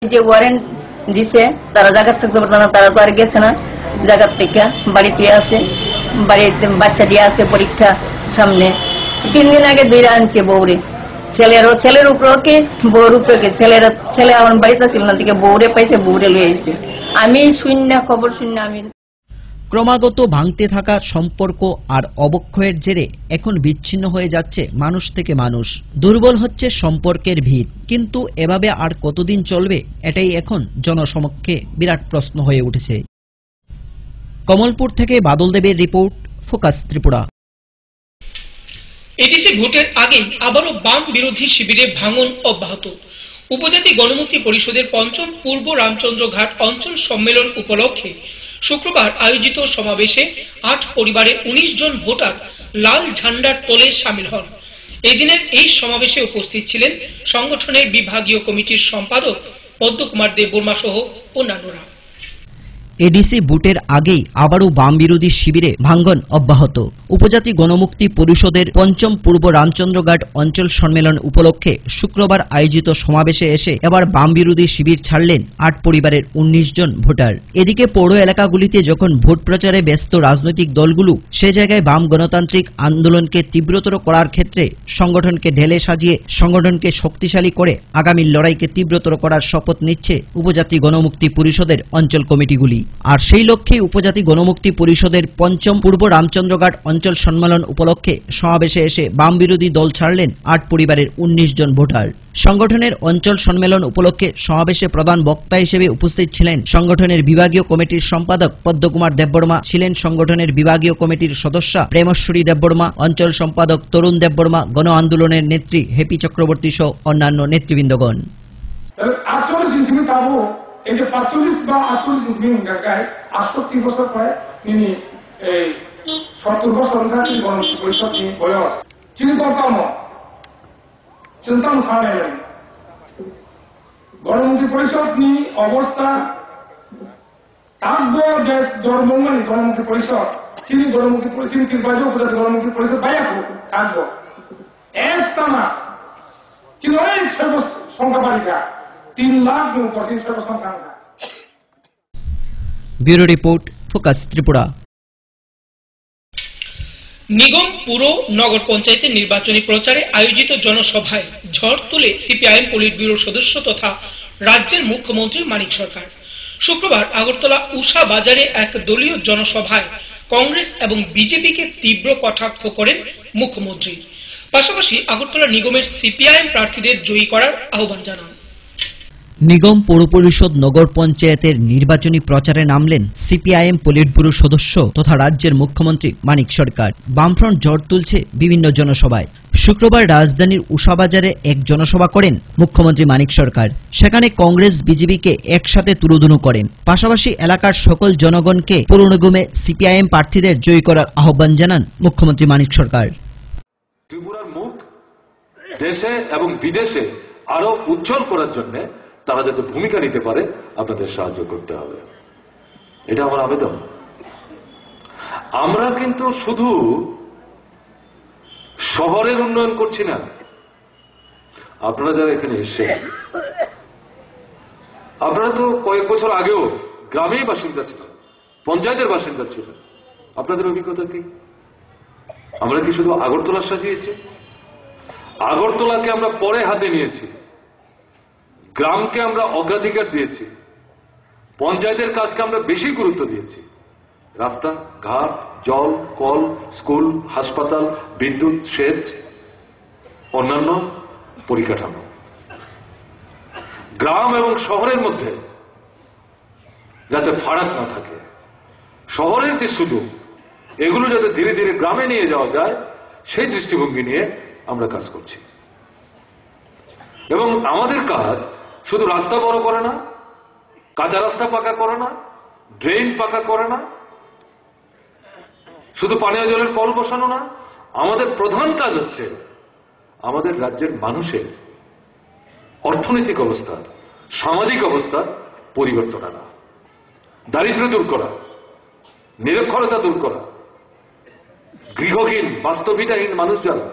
Speaker 3: যে ওয়ারেন্ট দিছে তারা জায়গা থাকতে পারতো না, তারা তো আর গেছে না জায়গার থেকে, বাড়িতে আছে, বাড়িতে বাচ্চা দিয়ে আছে পরীক্ষা সামনে। 3 দিন আগে ধরে আনছে বউরে, ছেলের উপরেও কেস, বউর উপরে কেস। ছেলে আমার বাড়িতে ছিল না, থেকে বউরে পাইছে, বউরে লয়ে আইছে। আমি শূন্য খবর শূন্য। আমি
Speaker 6: ক্রমাগত ভাঙতে থাকা সম্পর্ক আর অবক্ষয়ের জেরে এখন বিচ্ছিন্ন হয়ে যাচ্ছে মানুষ থেকে মানুষ, দুর্বল হচ্ছে সম্পর্কের ভিত। কিন্তু এভাবে আর কতদিন চলবে, এটাই এখন জনসমক্ষে বিরাট প্রশ্ন হয়ে উঠেছে। কমলপুর থেকে বাদল দেবের রিপোর্ট, ফোকাস ত্রিপুরা।
Speaker 2: এডিসি ভোটের আগেই আবারও বাম বিরোধী শিবিরে ভাঙন অব্যাহত। উপজাতি গণমুক্তি পরিষদের ৫ম পূর্ব রামচন্দ্র ঘাট অঞ্চল সম্মেলন উপলক্ষে শুক্রবার আয়োজিত সমাবেশে ৮ পরিবারের ১৯ জন ভোটার লাল ঝান্ডার তলে সামিল হন। এদিনের এই সমাবেশে উপস্থিত ছিলেন সংগঠনের বিভাগীয় কমিটির সম্পাদক পদ্মকুমার দেববর্মা সহ অন্যান্যরা।
Speaker 6: এডিসি ভোটের আগেই আবারও বাম বিরোধী শিবিরে ভাঙ্গন অব্যাহত। উপজাতি গণমুক্তি পরিষদের ৫ম পূর্ব রামচন্দ্রঘাট অঞ্চল সম্মেলন উপলক্ষে শুক্রবার আয়োজিত সমাবেশে এসে এবার বাম বিরোধী শিবির ছাড়লেন ৮ পরিবারের ১৯ জন ভোটার। এদিকে পৌর এলাকাগুলিতে যখন ভোট প্রচারে ব্যস্ত রাজনৈতিক দলগুলো, সে জায়গায় বাম গণতান্ত্রিক আন্দোলনকে তীব্রতর করার ক্ষেত্রে সংগঠনকে ঢেলে সাজিয়ে সংগঠনকে শক্তিশালী করে আগামী লড়াইকে তীব্রতর করার শপথ নিচ্ছে উপজাতি গণমুক্তি পরিষদের অঞ্চল কমিটিগুলি। আর সেই লক্ষ্যে উপজাতি গণমুক্তি পরিষদের ৫ম পূর্ব রামচন্দ্রঘাট অঞ্চল সম্মেলন উপলক্ষে সমাবেশে এসে বাম বিরোধী দল ছাড়লেন ৮ পরিবারের ১৯ জন ভোটার। সংগঠনের অঞ্চল সম্মেলন উপলক্ষে সমাবেশে প্রধান বক্তা হিসেবে উপস্থিত ছিলেন সংগঠনের বিভাগীয় কমিটির সম্পাদক পদ্মকুমার দেববর্মা, ছিলেন সংগঠনের বিভাগীয় কমিটির সদস্যা প্রেমশ্বরী দেববর্মা, অঞ্চল সম্পাদক তরুণ দেববর্মা, গণ আন্দোলনের নেত্রী হেপি চক্রবর্তী সহ অন্যান্য নেতৃবৃন্দগণ।
Speaker 8: এই যে ৪৫ বা ৪৮ ইঞ্চি জায়গায় ৬৮ বছর পরে তিনি এই ৭০ বছর গণমুক্তি পরিষদ বয়স চিন্তাম সামনে গণমুক্তি পরিষদ নি অবস্থা থাকবো যে জন্মঙ্গলী গণমুক্তি পরিষদ চিনি গণমুক্তি পরিষদ বাজে উপজাতি গণমুক্তি পরিষদ বাইয়া থাকবো একটানা চিনি অনেক সংখ্যা বালিকা ৩ লাখ সংখ্যা।
Speaker 6: Bureau report, focus Tripura.
Speaker 2: নিগম পুর নগর পঞ্চায়েতের নির্বাচনী প্রচারে আয়োজিত জনসভায় ঝড় তুলে সিপিআইএম পলিট ব্যুরোর সদস্য তথা রাজ্যের মুখ্যমন্ত্রী মানিক সরকার। শুক্রবার আগরতলা উষা বাজারে এক দলীয় জনসভায় কংগ্রেস এবং বিজেপিকে তীব্র কটাক্ষ করেন মুখ্যমন্ত্রী। পাশাপাশি আগরতলা নিগমের সিপিআইএম প্রার্থীদের জয়ী করার আহ্বান জানান।
Speaker 6: নিগম পৌর পরিষদ নগর পঞ্চায়েতের নির্বাচনী প্রচারে নামলেন সিপিআইএম পলিট ব্যুরো সদস্য তথা রাজ্যের মুখ্যমন্ত্রী মানিক সরকার। বামফ্রন্ট ঝড় তুলছে বিভিন্ন জনসভায়। শুক্রবার রাজধানীর উষাবাজারে এক জনসভা করেন মুখ্যমন্ত্রী মানিক সরকার। সেখানে কংগ্রেস বিজেপিকে একসাথে তুলোধুনো করেন। পাশাপাশি এলাকার সকল জনগণকে পৌর নিগমে সিপিআইএম প্রার্থীদের জয়ী করার আহ্বান জানান মুখ্যমন্ত্রী মানিক সরকার।
Speaker 9: ত্রিপুরার মুখ দেশে এবং বিদেশে আরো উজ্জ্বল করার জন্য তারা যাতে ভূমিকা নিতে পারে, আপনাদের সাহায্য করতে হবে, এটা আমার আবেদন। আমরা কিন্তু শুধু শহরের উন্নয়ন করছি না, আপনারা যারা এখানে এসে, আপনারা তো কয়েক বছর আগেও গ্রামেই বাসিন্দা ছিলেন, পঞ্চায়েতের বাসিন্দা ছিলেন। আপনাদের অভিজ্ঞতা কি? আমরা কি শুধু আগরতলা সাজিয়েছি? আগরতলাকে আমরা পরে হাতে নিয়েছি, গ্রামকে আমরা অগ্রাধিকার দিয়েছি, পঞ্চায়েতের কাজকে আমরা বেশি গুরুত্ব দিয়েছি। রাস্তা ঘাট, জল, কল, স্কুল, হাসপাতাল, বিদ্যুৎ, সেচ, অন্যান্য পরিকাঠামো, গ্রাম এবং শহরের মধ্যে যাতে ফারাক না থাকে, শহরের যে সুযোগ এগুলো যাতে ধীরে ধীরে গ্রামে নিয়ে যাওয়া যায় সেই দৃষ্টিভঙ্গি নিয়ে আমরা কাজ করছি। এবং আমাদের কাজ শুধু রাস্তা বড় করে না, কাঁচা রাস্তা পাকা করে না, ড্রেন পাকা করে না, শুধু পানীয় জলের কল বসানো না। আমাদের প্রধান কাজ হচ্ছে আমাদের রাজ্যের মানুষের অর্থনৈতিক অবস্থা, সামাজিক অবস্থা পরিবর্তন আনা, দারিদ্র্য দূর করা, নিরক্ষরতা দূর করা, গৃহহীন বাস্তবিতাহীন মানুষ যারা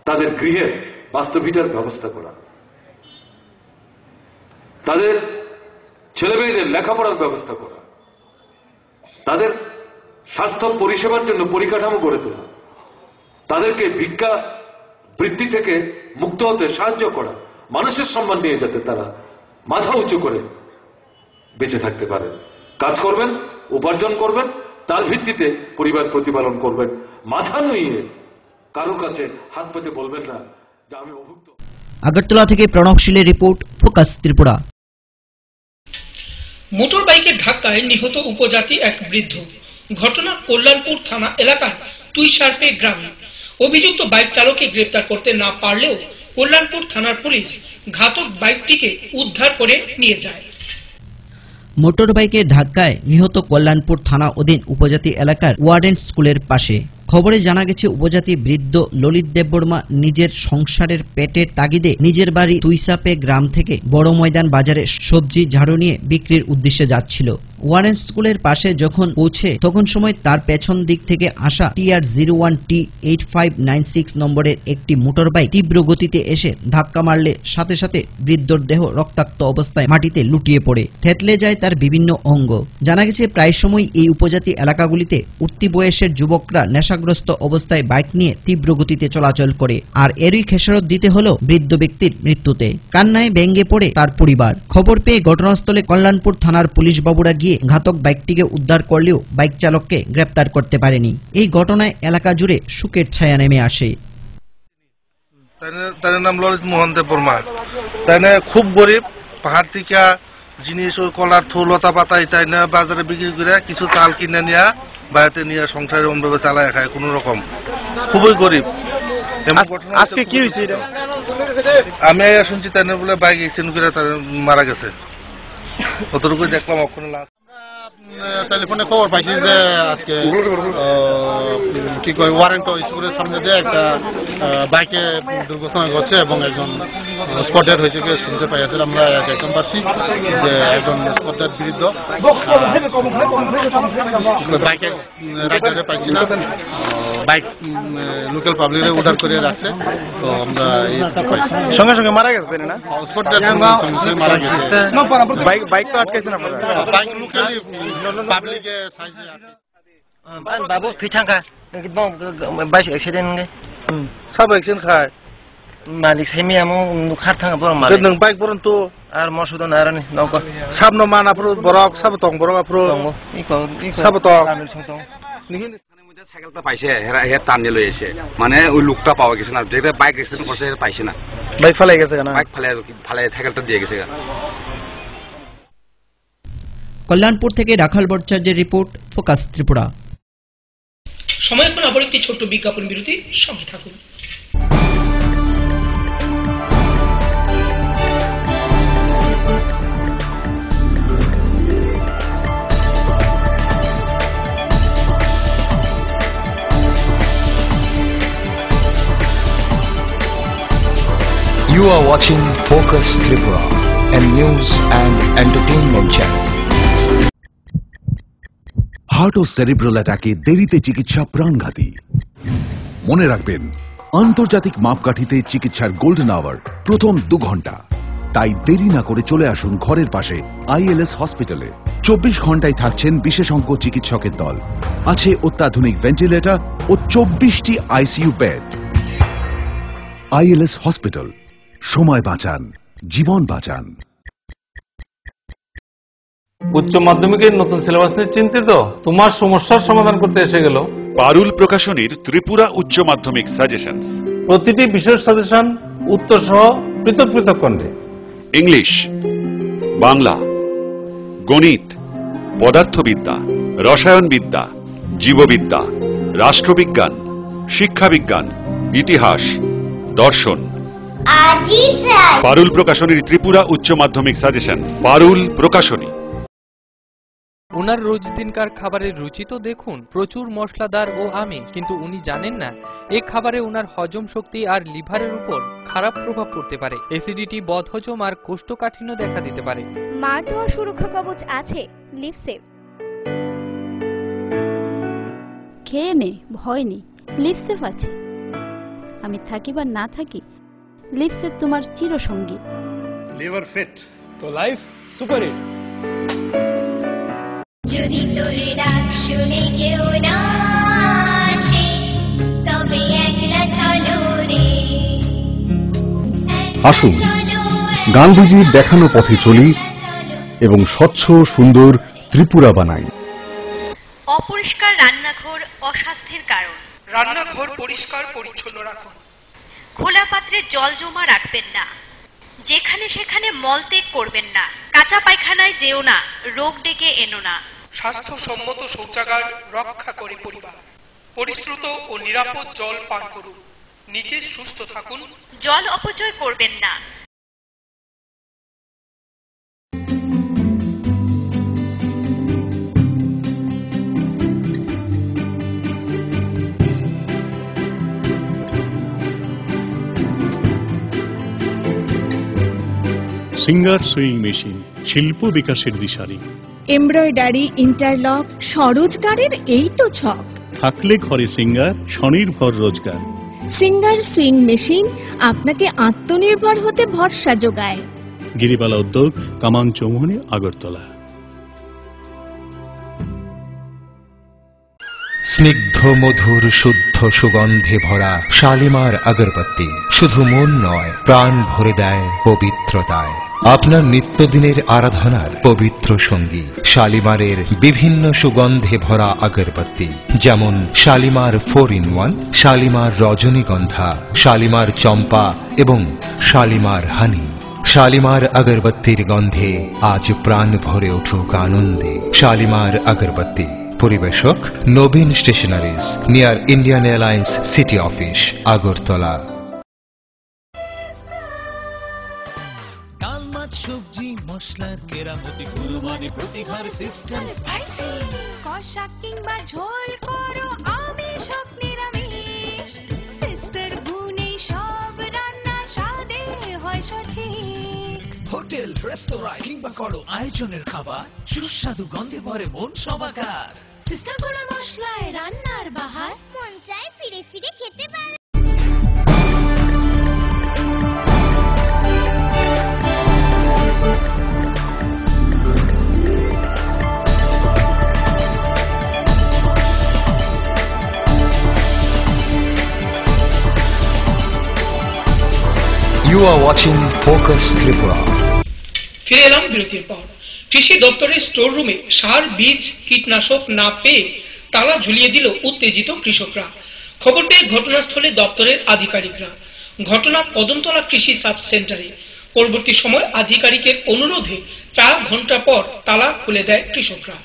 Speaker 9: তাদের গৃহের বাস্তবিতার ব্যবস্থা করা, তাদের ছেলেমেয়েদের লেখাপড়ার ব্যবস্থা করা, তাদের স্বাস্থ্য পরিষেবার জন্য পরিকাঠামো গড়ে তোলা, তাদেরকে ভিক্ষা বৃত্তি থেকে মুক্ত হতে সাহায্য করা, মানুষের সম্মান নিয়ে যাতে তারা মাথা উঁচু করে বেঁচে থাকতে পারেন। কাজ করবেন, উপার্জন করবেন, তার ভিত্তিতে পরিবার প্রতিপালন করবেন। মাথা নুইয়ে কারো কাছে হাত পেতে বলবেন না যে আমি অভুক্ত।
Speaker 6: আগরতলা থেকে প্রণবশীলের রিপোর্ট, ফোকাস ত্রিপুরা।
Speaker 2: মোটর বাইকের ধাক্কায় নিহত উপজাতি এক বৃদ্ধ। ঘটনা কল্যাণপুর থানা এলাকার তুইসারপে গ্রামে। অভিযুক্ত বাইক চালককে গ্রেপ্তার করতে না পারলেও কল্যাণপুর থানার পুলিশ ঘাতক বাইকটিকে উদ্ধার করে নিয়ে যায়।
Speaker 6: মোটর বাইকের ধাক্কায় নিহত কল্যাণপুর থানা অধীন উপজাতি এলাকার ওয়ার্ডেন স্কুলের পাশে। খবরে জানা গেছে উপজাতি বৃদ্ধ ললিত দেববর্মা নিজের সংসারের পেটের তাগিদে নিজের বাড়ি তুইসাপে গ্রাম থেকে বড় ময়দান বাজারে সবজি ঝাড়ু নিয়ে বিক্রির উদ্দেশ্যে যাচ্ছিল। ওয়ারেন স্কুলের পাশে যখন পৌঁছে তখন সময় তার পেছন দিক থেকে আসা TR01T8596 নম্বরের একটি মোটর বাইক তীব্র গতিতে এসে ধাক্কা মারলে সাথে সাথে বৃদ্ধর দেহ রক্তাক্ত অবস্থায় মাটিতে লুটিয়ে পড়ে থেতলে যায় তার বিভিন্ন অঙ্গ। জানা গেছে প্রায় সময় এই উপজাতি এলাকাগুলিতে উঠতি বয়সের যুবকরা নেশাগ্রস্ত অবস্থায় বাইক নিয়ে তীব্র গতিতে চলাচল করে, আর এরই খেসারত দিতে হলো বৃদ্ধ ব্যক্তির মৃত্যুতে। কান্নায় ভেঙে পড়ে তার পরিবার। খবর পেয়ে ঘটনাস্থলে কল্যাণপুর থানার পুলিশ বাবুরা গিয়ে ঘাতক বাইকটিকে উদ্ধার করলেও বাইক চালককে গ্রেপ্তার করতে পারেনি। এই ঘটনায় এলাকা জুড়ে শোকের ছায়া নেমে আসে।
Speaker 7: তার নাম ললিত মোহন দেববর্মা। তাই খুব গরিব, পাহাড় থেকে জিনিস ওই কলার থু লতা পাতা তাই না বাজারে বিক্রি করে কিছু চাল কিনে নিয়ে বাড়িতে নিয়ে সংসারে অন্যভাবে চালায় খায়, কোন রকম খুবই গরিব। আজকে কি হয়েছে আমি শুনছি তাই বলে বাইক এক্সিডেন্ট করে মারা গেছে, অতটুকু দেখলাম। ওখানে
Speaker 10: টেলিফোনে খবর পাইছি যে আজকে কি কয় ওয়ারেন্ট স্কুলের সামনে যে একটা বাইকে দুর্ঘটনা ঘটছে এবং একজন স্পট ডেড হয়েছে শুনতে পাই আছে। আমরা একদম পাচ্ছি যে একজন স্পট ডেড বৃদ্ধ বাইকে রাখতে পাইছি না, বাইক লোকাল পাবলিকে উদ্ধার করে রাখছে। তো আমরা
Speaker 7: সঙ্গে সঙ্গে মারা গেছে না,
Speaker 10: স্পট ডেড মারা গেছে।
Speaker 7: বাইক তো আটকাইছে না,
Speaker 10: বাইক লোকালি পাবলিকে সাইজে আছে।
Speaker 23: বাবু ফিঠাঙ্কা বাইক एक्सीडेंट
Speaker 7: सब एक्सीडेंट खाय
Speaker 23: मालिक सेमी आमो खार थांगा बर मालिक
Speaker 7: नों बाइक बरन तो
Speaker 23: आर मसुदन आरनि नौका
Speaker 7: सब न माना प्रो बरक सब तंग बरक प्रो सब तो
Speaker 24: সাইকেলটা পাইছে হে টানি লৈ আছে, মানে ওই লোকটা পাওয়া গেছে না, যেটা বাইক অ্যাক্সিডেন্ট করছে পাইছে না,
Speaker 7: বাইক ফালাই গেছে না,
Speaker 24: বাইক ফালাই সাইকেলটা দিয়ে গেছে।
Speaker 6: কল্যাণপুর থেকে রাখাল ভট্টাচার্যের রিপোর্ট, ফোকাস ত্রিপুরা।
Speaker 2: সময় এখন আবার একটি ছোট্ট বিজ্ঞাপন বিরতি, সঙ্গে থাকুন।
Speaker 1: You are watching Focus Tripura, a news and entertainment channel.
Speaker 5: Heart ও সেরিব্রাল অ্যাটাকে দেরিতে চিকিৎসা প্রাণঘাতী। মনে রাখবেন, আন্তর্জাতিক মাপকাঠিতে চিকিৎসার গোল্ডেন আওয়ার প্রথম 2 ঘন্টা। তাই দেরি না করে চলে আসুন ঘরের পাশে আইএলএস হসপিটালে। 24 ঘন্টায় থাকছেন বিশেষজ্ঞ চিকিৎসকের দল, আছে অত্যাধুনিক ভেন্টিলেটর ও 24টি আইসিইউ বেড। আইএলএস হসপিটাল, সময় বাঁচান, জীবন বাঁচান।
Speaker 4: উচ্চ মাধ্যমিকের নতুন সিলেবাস নিয়ে চিন্তিত? তোমার সমস্যার সমাধান করতে এসে গেল
Speaker 11: পারুল প্রকাশনীর ত্রিপুরা উচ্চ মাধ্যমিক সাজেশনস।
Speaker 4: প্রতিটি বিষয়ের সাজেশন উত্তর সহ পৃথক পৃথক খণ্ডে।
Speaker 11: ইংলিশ, বাংলা, গণিত, পদার্থবিদ্যা, রসায়নবিদ্যা, জীববিদ্যা, রাষ্ট্রবিজ্ঞান, শিক্ষাবিজ্ঞান, ইতিহাস, দর্শন। পারুল প্রকাশনীর ত্রিপুরা উচ্চ মাধ্যমিক সাজেশনস। পারুল প্রকাশনী।
Speaker 13: ওনার রোজ দিনকার খাবারের রুচি তো দেখুন, প্রচুর মশলাদার ও আমিষ, কিন্তু উনি জানেন না এই খাবারে ওনার হজম শক্তি আর লিভারের উপর খারাপ প্রভাব পড়তে পারে। অ্যাসিডিটি, বদহজম আর কোষ্ঠকাঠিন্য দেখা দিতে পারে।
Speaker 14: মার দেওয়া সুরক্ষা কবচ আছে লিভসেভ।
Speaker 25: খেয়ে নে, ভয় নেই, লিভসেভ আছে। আমি থাকি বা না থাকি, লিভসেভ তোমার চিরসঙ্গী।
Speaker 15: লিভার ফিট তো লাইফ সুপার হিট।
Speaker 19: যদি তোর ডাক শুনে কেউ না আসে, তবে একলা চলো রে।
Speaker 20: আসুন গান্ধীজির দেখানো পথে চলি এবং স্বচ্ছ সুন্দর ত্রিপুরা বানাই।
Speaker 21: অপরিষ্কার রান্নাঘর অস্বাস্থ্যের কারণ।
Speaker 2: রান্নাঘর পরিষ্কার পরিচ্ছন্ন রাখুন।
Speaker 21: খোলা পাত্রে জল জমা রাখবেন না। যেখানে সেখানে মলত্যাগ করবেন না। কাঁচা পায়খানায় যেও না, রোগ ডেকে এনো না।
Speaker 2: স্বাস্থ্যসম্মত শৌচাগার রক্ষা করে পরিবার। পরিশ্রুত ও নিরাপদ জল পান করুন। নিজে সুস্থ থাকুন।
Speaker 21: জল অপচয় করবেন না।
Speaker 16: সিঙ্গার সুইং মেশিন, শিল্প বিকাশের দিশারি।
Speaker 17: এমব্রয়ডারি, ইন্টারলক, স্বরোজগারের এই তো ছক।
Speaker 16: থাকলে ঘরে সিঙ্গার, স্বনির্ভর রোজগার।
Speaker 17: সিঙ্গার সুইং মেশিন আপনাকে আত্মনির্ভর হতে ভরসা যোগায়।
Speaker 16: গিরিবালা উদ্যোগ, কামান চৌমুহনী, আগরতলা।
Speaker 1: স্নিগ্ধ মধুর শুদ্ধ সুগন্ধে ভরা শালিমার আগরবাতি শুধু মন নয়, প্রাণ ভরে দেয় পবিত্রতায়। আপনার নিত্যদিনের আরাধনার পবিত্র সঙ্গী শালিমারের বিভিন্ন সুগন্ধে ভরা আগরবাতি, যেমন শালিমার 4-in-1, শালিমার রজনীগন্ধা, শালিমার চম্পা এবং শালিমার হানি। শালিমার আগরবাতির গন্ধে আজ প্রাণ ভরে উঠুক আনন্দে। শালিমার আগরবাতি। পরিবেশক Nabin stationeries, near Indian airlines city office, Agartala.
Speaker 18: ডাল, মাছ, সবজি, মশলার কেরামতি, গুণমানে প্রতি ঘর সিস্টেম স্পাইসি।
Speaker 26: কষা কিংবা ঝোল করো আমিষ হোক নিরামিষ, সিস্টার গুণে সব রান্না স্বাদে হয় সঠিক।
Speaker 18: হোটেল, রেস্তোরাঁ কিংবা করো আয়োজনের খাবার, সুস্বাদু গন্ধে ভরে মন সবাকার।
Speaker 19: সিস্টার গুঁড়া মশলায় রান্নার বাহার, মন চায় ফিরে ফিরে খেতে পারে।
Speaker 1: You are watching Focus Tripura.
Speaker 2: ফিরে এলাম বিরতির পর। কৃষি দপ্তরের স্টোর রুমে সার, বীজ, কীটনাশক না পেয়ে তালা ঝুলিয়ে দিল উত্তেজিত কৃষকরা। খবর পেয়ে ঘটনাস্থলে দপ্তরের আধিকারিকরা। ঘটনা কদমতলা কৃষি সাব সেন্টারে। পরবর্তী সময় আধিকারিকের অনুরোধে 4 ঘন্টা পর তালা খুলে দেয় কৃষকরা।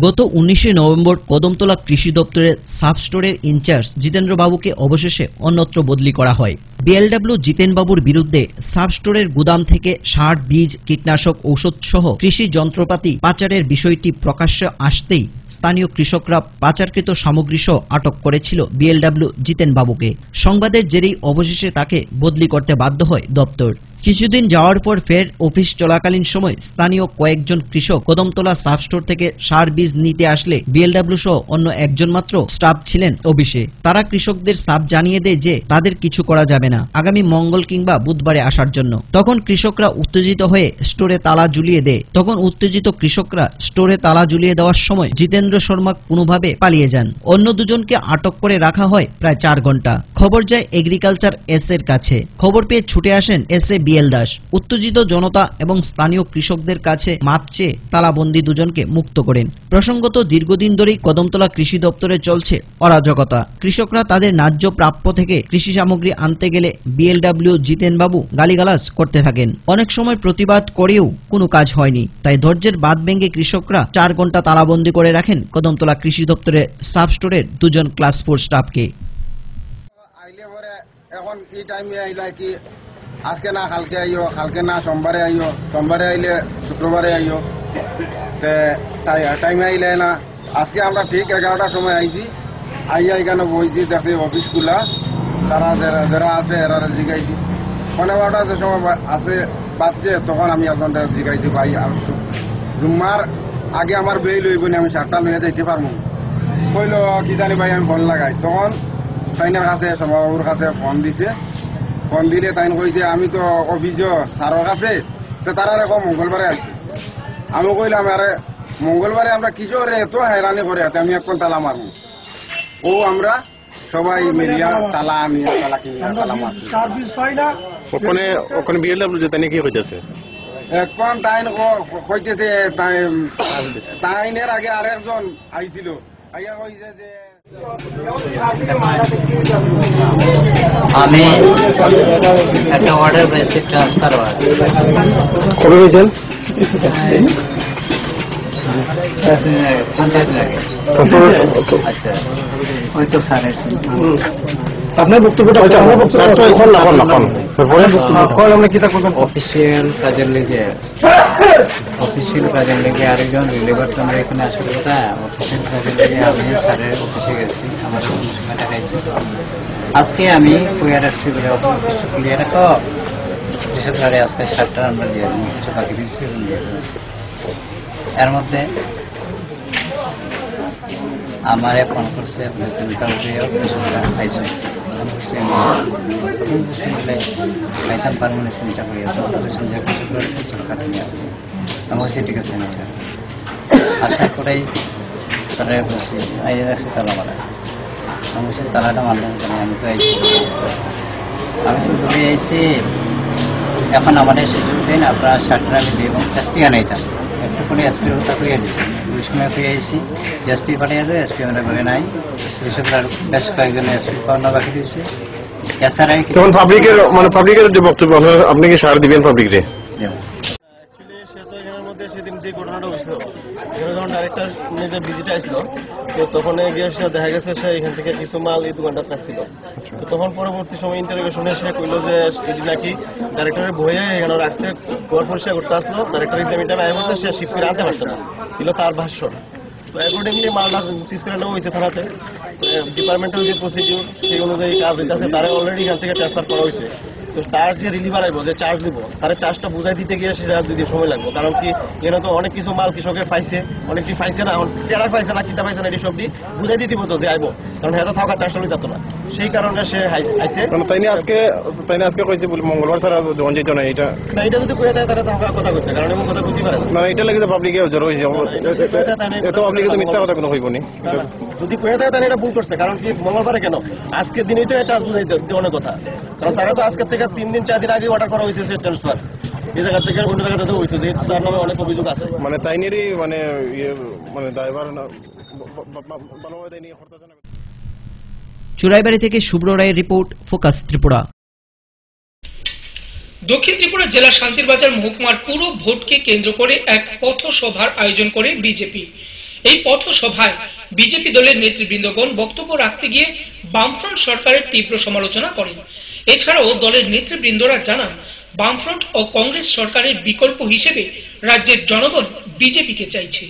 Speaker 6: গত 19 নভেম্বর কদমতলা কৃষি দপ্তরের সাব স্টোরের ইনচার্জ জিতেন্দ্র বাবুকে অবশেষে অন্যত্র বদলি করা হয়। বিএলডব্লিউ জিতেন বাবুর বিরুদ্ধে সাব স্টোরের গুদাম থেকে সার, বীজ, কীটনাশক, ঔষধ সহ কৃষি যন্ত্রপাতি পাচারের বিষয়টি প্রকাশ্যে আসতেই স্থানীয় কৃষকরা পাচারকৃত সামগ্রী সহ আটক করেছিল বিএলডব্লিউ জিতেন বাবুকে। সংবাদের জেরেই অবশেষে তাকে বদলি করতে বাধ্য হয় দপ্তর। কিছুদিন যাওয়ার পর ফের অফিস চলাকালীন সময় স্থানীয় কয়েকজন কৃষক কদমতলা সাব স্টোর থেকে সার বীজ নিতে আসলে বিএলডব্লিউ সহ অন্য একজন মাত্র স্টাফ ছিলেন অফিসে। তারা কৃষকদের সাফ জানিয়ে দেয় যে তাদের কিছু করা যাবে না, আগামী মঙ্গল কিংবা বুধবারে আসার জন্য। তখন কৃষকরা উত্তেজিত হয়ে স্টোরে তালা ঝুলিয়ে দেয়। তখন উত্তেজিত কৃষকরা স্টোরে তালা ঝুলিয়ে দেওয়ার সময় জিতেন্দ্র শর্মা কোনোভাবে পালিয়ে যান। অন্য দুজনকে আটক করে রাখা হয় প্রায় 4 ঘন্টা। খবর যায় এগ্রিকালচার এস এর কাছে। খবর পেয়ে ছুটে আসেন এস এ বিএল দাস। উত্তেজিত জনতা এবং স্থানীয় কৃষকদের কাছে মাপ চেয়ে তালাবন্দি দুজনকে মুক্ত করেন। প্রসঙ্গত দীর্ঘদিন ধরেই কদমতলা কৃষি দপ্তরে চলছে অরাজকতা। কৃষকরা তাদের ন্যায্য প্রাপ্য থেকে কৃষি সামগ্রী আনতে গেলে বিএলডব্লিউ জিতেনবাবু গালিগালাজ করতে থাকেন। অনেক সময় প্রতিবাদ করেও কোনো কাজ হয়নি। তাই ধৈর্যের বাঁধ ভেঙে কৃষকরা 4 ঘন্টা তালাবন্দি করে রাখেন কদমতলা কৃষি দপ্তরের সাব স্টোরের 2 জন ক্লাস 4 স্টাফকে।
Speaker 3: এখন এই টাইমে আইলা কি আজকে না কালকে আইও, কালকে না সোমবারে আইও, সোমবারে আইলে শুক্রবারে আইও, টাইমে আইলে না। আজকে আমরা ঠিক 11টার সময় আইছি, আইয়া এখানে বইছি, দেখছি অফিস খোলা। তারা যারা আছে এরা জিগাইছি 11টা যে সময় আছে বাজছে, তখন আমি একজনটা জিগাইছি, ভাই জুম্মার আগে আমার বেই লইব না, আমি 7টা লইয়া যাইতে পারবো। কইল কি জানি ভাই, আমি ফোন লাগাই। তখন তাইনের কাছে সমাবাবুর কাছে ফোন দিছে। ফোন দিলে তাই কইছে আমি তো অফিসও স্যারের কাছে, তো তারা এখন মঙ্গলবারে আসছে। আমি কইলাম আরে মঙ্গলবারে আমরা কিশোর এত হয়রানি করে আমি এখন তালা মারবো। ও আমরা সবাই মিলিয়া তালা নিয়ে তালা কিনিয়া তালা মারছি।
Speaker 8: ওখানে বিএলডব্লিউ যে তাই কি হইতেছে
Speaker 3: এখন তাই কইতেছে, তাইনের আগে আরেকজন আইছিল, আইয়া কইছে যে
Speaker 9: আমি একটা অর্ডার পেয়েছি ট্রান্সফার হওয়ার।
Speaker 8: কবে হয়েছেন?
Speaker 9: আচ্ছা ওই তো স্যার
Speaker 8: আপনার বক্তব্যটা
Speaker 9: অফিসিয়াল কাজের লেগে আরেকজন লেবার তো আমরা এখানে আসার কথা। অফিসিয়াল কাজের লেগে আমি স্যারের অফিসে গেছি, আমার সময় দেখাইছি। আজকে আমি কুইয়ার আসছি বলে অফিস ক্লিয়ার তো কৃষক গাড়ি আজকে 7টা আমরা দিয়ে দেবো, কিছু বাকি দিচ্ছি দিয়ে দেবো। এর মধ্যে আমারে ফোন করছে খাইতাম পারবো চিন্তা করি আমি ঠিক আছে না আশা করেই তারা বলছি আই আসছি তালা মারা। আমি বলছি তালাটা মারলাম কেন, আমি তো আইছি, আমি তো ঘুরে আইছি। এখন আমাদের সুযোগ দিন আপনারা 7টা আমি দিয়ে এবং এসপি আনাইতাম, একটু করে এসপির ওটা করিয়ে দিচ্ছি। ওই সময় পেয়ে আইসি, এসপি পাঠিয়ে দেয়, এসপি আমরা বলে নাই। কৃষকরা বেশ কয়েকজন এসপি পাওয়া বাকি দিচ্ছে। এছাড়াই
Speaker 8: পাবলিকের যে বক্তব্য, আপনি কি সার দিবেন পাবলিকরে?
Speaker 10: সেদিন যে ঘটনাটা হয়েছিল, যখন ডাইরেক্টর নিজের ভিজিটে আসলো, তো তখন গিয়ে দেখা গেছে সে এখান থেকে কিছু মাল এই দোকানটা রাখছিল। তো তখন পরবর্তী সময় ইন্টারভিউশনে সে কইলো যে এটি নাকি ডাইরেক্টরের বইয়ে এখানে রাখছে, ঘর পরিষ্কার করতে আসলো, ডাইরেক্টর ইন্টারভিউটা আয় বলছে সে শিফট করে আনতে পারছে না, ছিল তার ভাষ্য। তো অ্যাকর্ডিংলি মালটা সিজ করে নেওয়া হয়েছে থানাতে। ডিপার্টমেন্টাল যে প্রসিডিউর সেই অনুযায়ী কাজ হইতেছে, তারা অলরেডি এখান থেকে ট্রান্সফার করা হয়েছে। তো তার যে রিলিভার আইব, যে চার্জ দিব, তার চার্জটা বুঝাই দিতে গিয়ে সেটা 2 দিন সময় লাগবে। কারণ কি এখানে তো অনেক কিছু মাল কৃষকের পাইছে, অনেকটি পাইছে না, টেরা পাইছে না, কিতা পাইছে না, এটি সবটি বুঝাই দিতে হতো যে আইব, কারণ হ্যাঁ থাকা চার্জটা লইতে না। সেই কারণে সে আইছে।
Speaker 8: তাই আজকে কইছে বলে মঙ্গলবার ছাড়া যখন যেত না, এটা
Speaker 10: যদি কয়ে দেয় তারা থাকা কথা কইছে, কারণ এমন কথা বুঝতে পারে না।
Speaker 8: এটা লাগে পাবলিকে জড়ো হয়েছে, এত পাবলিকে তো মিথ্যা কথা কোনো হইব নি।
Speaker 10: যদি কয়ে দেয় তাহলে এটা ভুল করছে। কারণ কি মঙ্গলবারে কেন, আজকের দিনেই তো চার্জ বুঝাই দেওয়ার কথা। কারণ তারা তো আজকের থেকে 3 দিন 4 দিন আগে অর্ডার করা হয়েছে সে ট্রান্সফার, এই জায়গা থেকে অন্য জায়গাতে হয়েছে, যে তার নামে অনেক অভিযোগ আছে।
Speaker 8: মানে তাইনেরই ড্রাইভার ভালোভাবে দেয়নি।
Speaker 6: চুরাইবাড়ি থেকে শুভ্র রায়ের রিপোর্ট, ফোকাস ত্রিপুরা।
Speaker 2: দক্ষিণ ত্রিপুরা জেলা শান্তিরবাজার মহকুমার পুরো ভোটকে কেন্দ্র করে এক পথসভার আয়োজন করে বিজেপি। এই পথসভায় বিজেপি দলের নেতৃবৃন্দগণ বক্তব্য রাখতে গিয়ে বামফ্রন্ট সরকারের তীব্র সমালোচনা করেন। এছাড়াও দলের নেতৃবৃন্দরা জানান, বামফ্রন্ট ও কংগ্রেস সরকারের বিকল্প হিসেবে রাজ্যের জনগণ বিজেপিকে চাইছে।